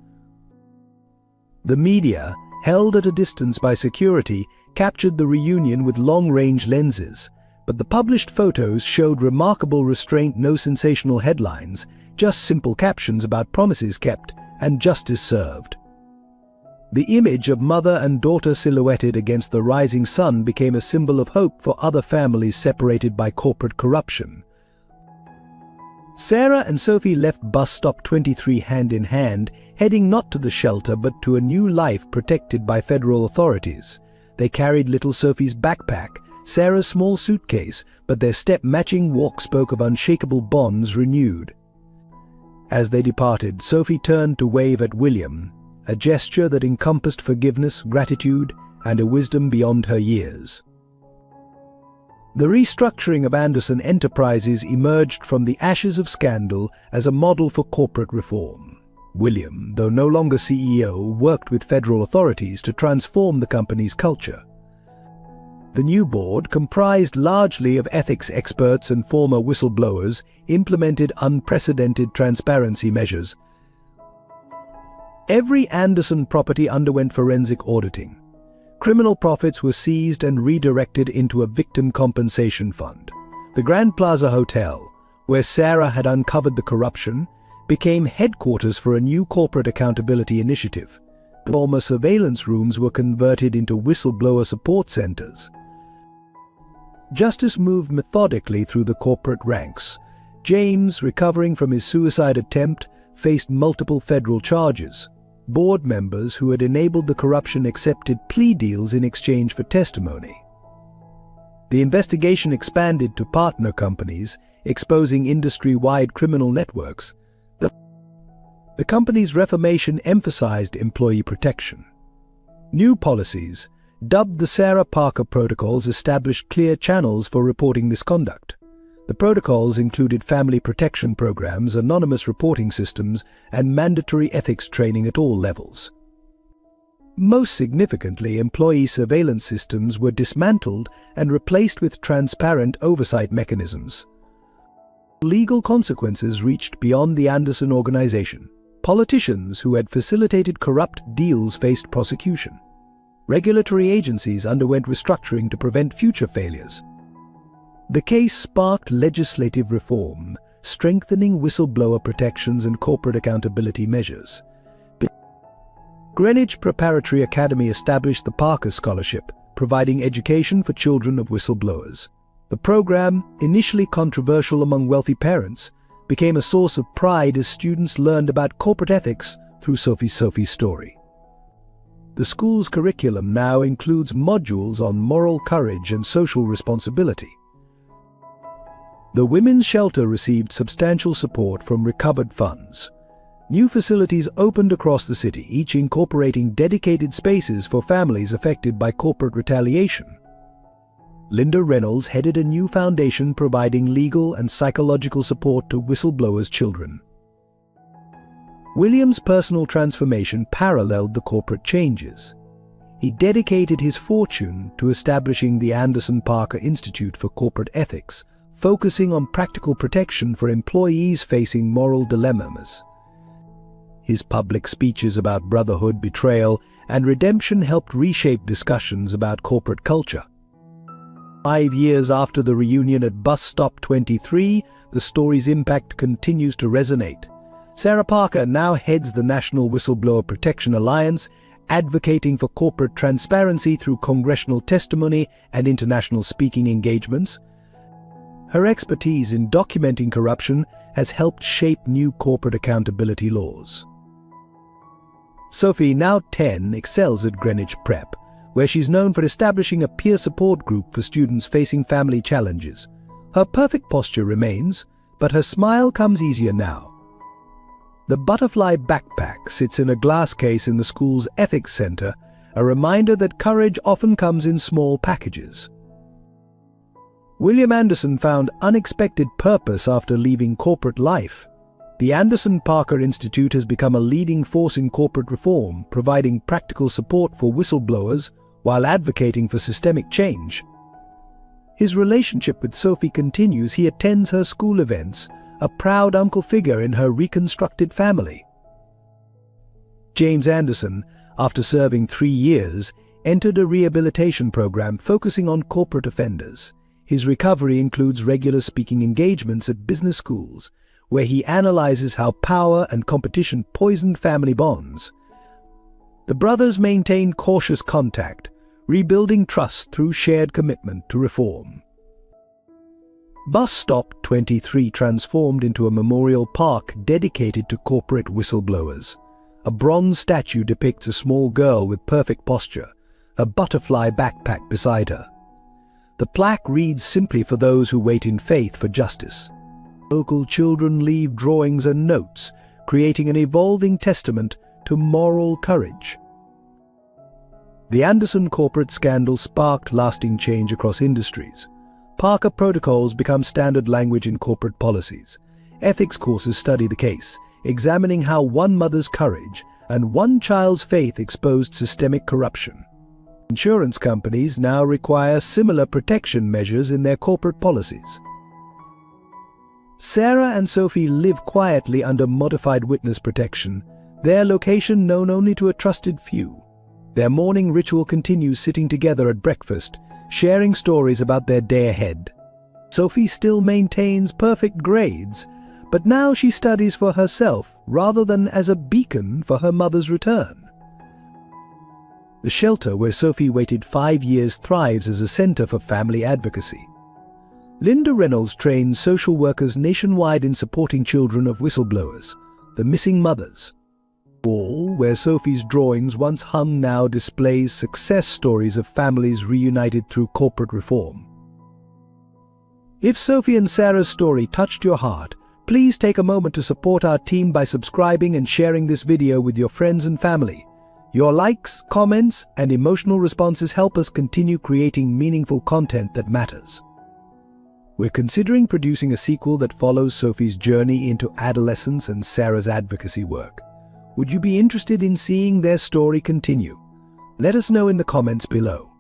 The media, held at a distance by security, captured the reunion with long-range lenses, but the published photos showed remarkable restraint, no sensational headlines, just simple captions about promises kept and justice served. The image of mother and daughter silhouetted against the rising sun became a symbol of hope for other families separated by corporate corruption. Sarah and Sophie left bus stop 23 hand in hand, heading not to the shelter but to a new life protected by federal authorities. They carried little Sophie's backpack, Sarah's small suitcase, but their step-matching walk spoke of unshakable bonds renewed. As they departed, Sophie turned to wave at William, a gesture that encompassed forgiveness, gratitude, and a wisdom beyond her years. The restructuring of Anderson Enterprises emerged from the ashes of scandal as a model for corporate reform. William, though no longer CEO, worked with federal authorities to transform the company's culture. The new board, comprised largely of ethics experts and former whistleblowers, implemented unprecedented transparency measures. Every Anderson property underwent forensic auditing. Criminal profits were seized and redirected into a victim compensation fund. The Grand Plaza Hotel, where Sarah had uncovered the corruption, became headquarters for a new corporate accountability initiative. Former surveillance rooms were converted into whistleblower support centers. Justice moved methodically through the corporate ranks. James, recovering from his suicide attempt, faced multiple federal charges. Board members who had enabled the corruption accepted plea deals in exchange for testimony. The investigation expanded to partner companies, exposing industry-wide criminal networks. The company's reformation emphasized employee protection. New policies, dubbed the Sarah Parker Protocols, established clear channels for reporting misconduct. The protocols included family protection programs, anonymous reporting systems, and mandatory ethics training at all levels. Most significantly, employee surveillance systems were dismantled and replaced with transparent oversight mechanisms. Legal consequences reached beyond the Anderson organization. Politicians who had facilitated corrupt deals faced prosecution. Regulatory agencies underwent restructuring to prevent future failures. The case sparked legislative reform, strengthening whistleblower protections and corporate accountability measures. Greenwich Preparatory Academy established the Parker Scholarship, providing education for children of whistleblowers. The program, initially controversial among wealthy parents, became a source of pride as students learned about corporate ethics through Sophie's story. The school's curriculum now includes modules on moral courage and social responsibility. The women's shelter received substantial support from recovered funds. New facilities opened across the city, each incorporating dedicated spaces for families affected by corporate retaliation. Linda Reynolds headed a new foundation providing legal and psychological support to whistleblowers' children. William's personal transformation paralleled the corporate changes. He dedicated his fortune to establishing the Anderson Parker Institute for Corporate Ethics, focusing on practical protection for employees facing moral dilemmas. His public speeches about brotherhood, betrayal, and redemption helped reshape discussions about corporate culture. 5 years after the reunion at Bus Stop 23, the story's impact continues to resonate. Sarah Parker now heads the National Whistleblower Protection Alliance, advocating for corporate transparency through congressional testimony and international speaking engagements. Her expertise in documenting corruption has helped shape new corporate accountability laws. Sophie, now 10, excels at Greenwich Prep, where she's known for establishing a peer support group for students facing family challenges. Her perfect posture remains, but her smile comes easier now. The butterfly backpack sits in a glass case in the school's ethics center, a reminder that courage often comes in small packages. William Anderson found unexpected purpose after leaving corporate life. The Anderson Parker Institute has become a leading force in corporate reform, providing practical support for whistleblowers while advocating for systemic change. His relationship with Sophie continues. He attends her school events, a proud uncle figure in her reconstructed family. James Anderson, after serving 3 years, entered a rehabilitation program focusing on corporate offenders. His recovery includes regular speaking engagements at business schools, where he analyzes how power and competition poisoned family bonds. The brothers maintain cautious contact, rebuilding trust through shared commitment to reform. Bus Stop 23 transformed into a memorial park dedicated to corporate whistleblowers. A bronze statue depicts a small girl with perfect posture, a butterfly backpack beside her. The plaque reads simply, "For those who wait in faith for justice." Local children leave drawings and notes, creating an evolving testament to moral courage. The Anderson corporate scandal sparked lasting change across industries. Parker protocols become standard language in corporate policies. Ethics courses study the case, examining how one mother's courage and one child's faith exposed systemic corruption. Insurance companies now require similar protection measures in their corporate policies. Sarah and Sophie live quietly under modified witness protection, their location known only to a trusted few. Their morning ritual continues, sitting together at breakfast, sharing stories about their day ahead. Sophie still maintains perfect grades, but now she studies for herself rather than as a beacon for her mother's return. The shelter where Sophie waited 5 years thrives as a center for family advocacy. Linda Reynolds trains social workers nationwide in supporting children of whistleblowers, the missing mothers. The wall where Sophie's drawings once hung now displays success stories of families reunited through corporate reform. If Sophie and Sarah's story touched your heart, please take a moment to support our team by subscribing and sharing this video with your friends and family. Your likes, comments, and emotional responses help us continue creating meaningful content that matters. We're considering producing a sequel that follows Sophie's journey into adolescence and Sarah's advocacy work. Would you be interested in seeing their story continue? Let us know in the comments below.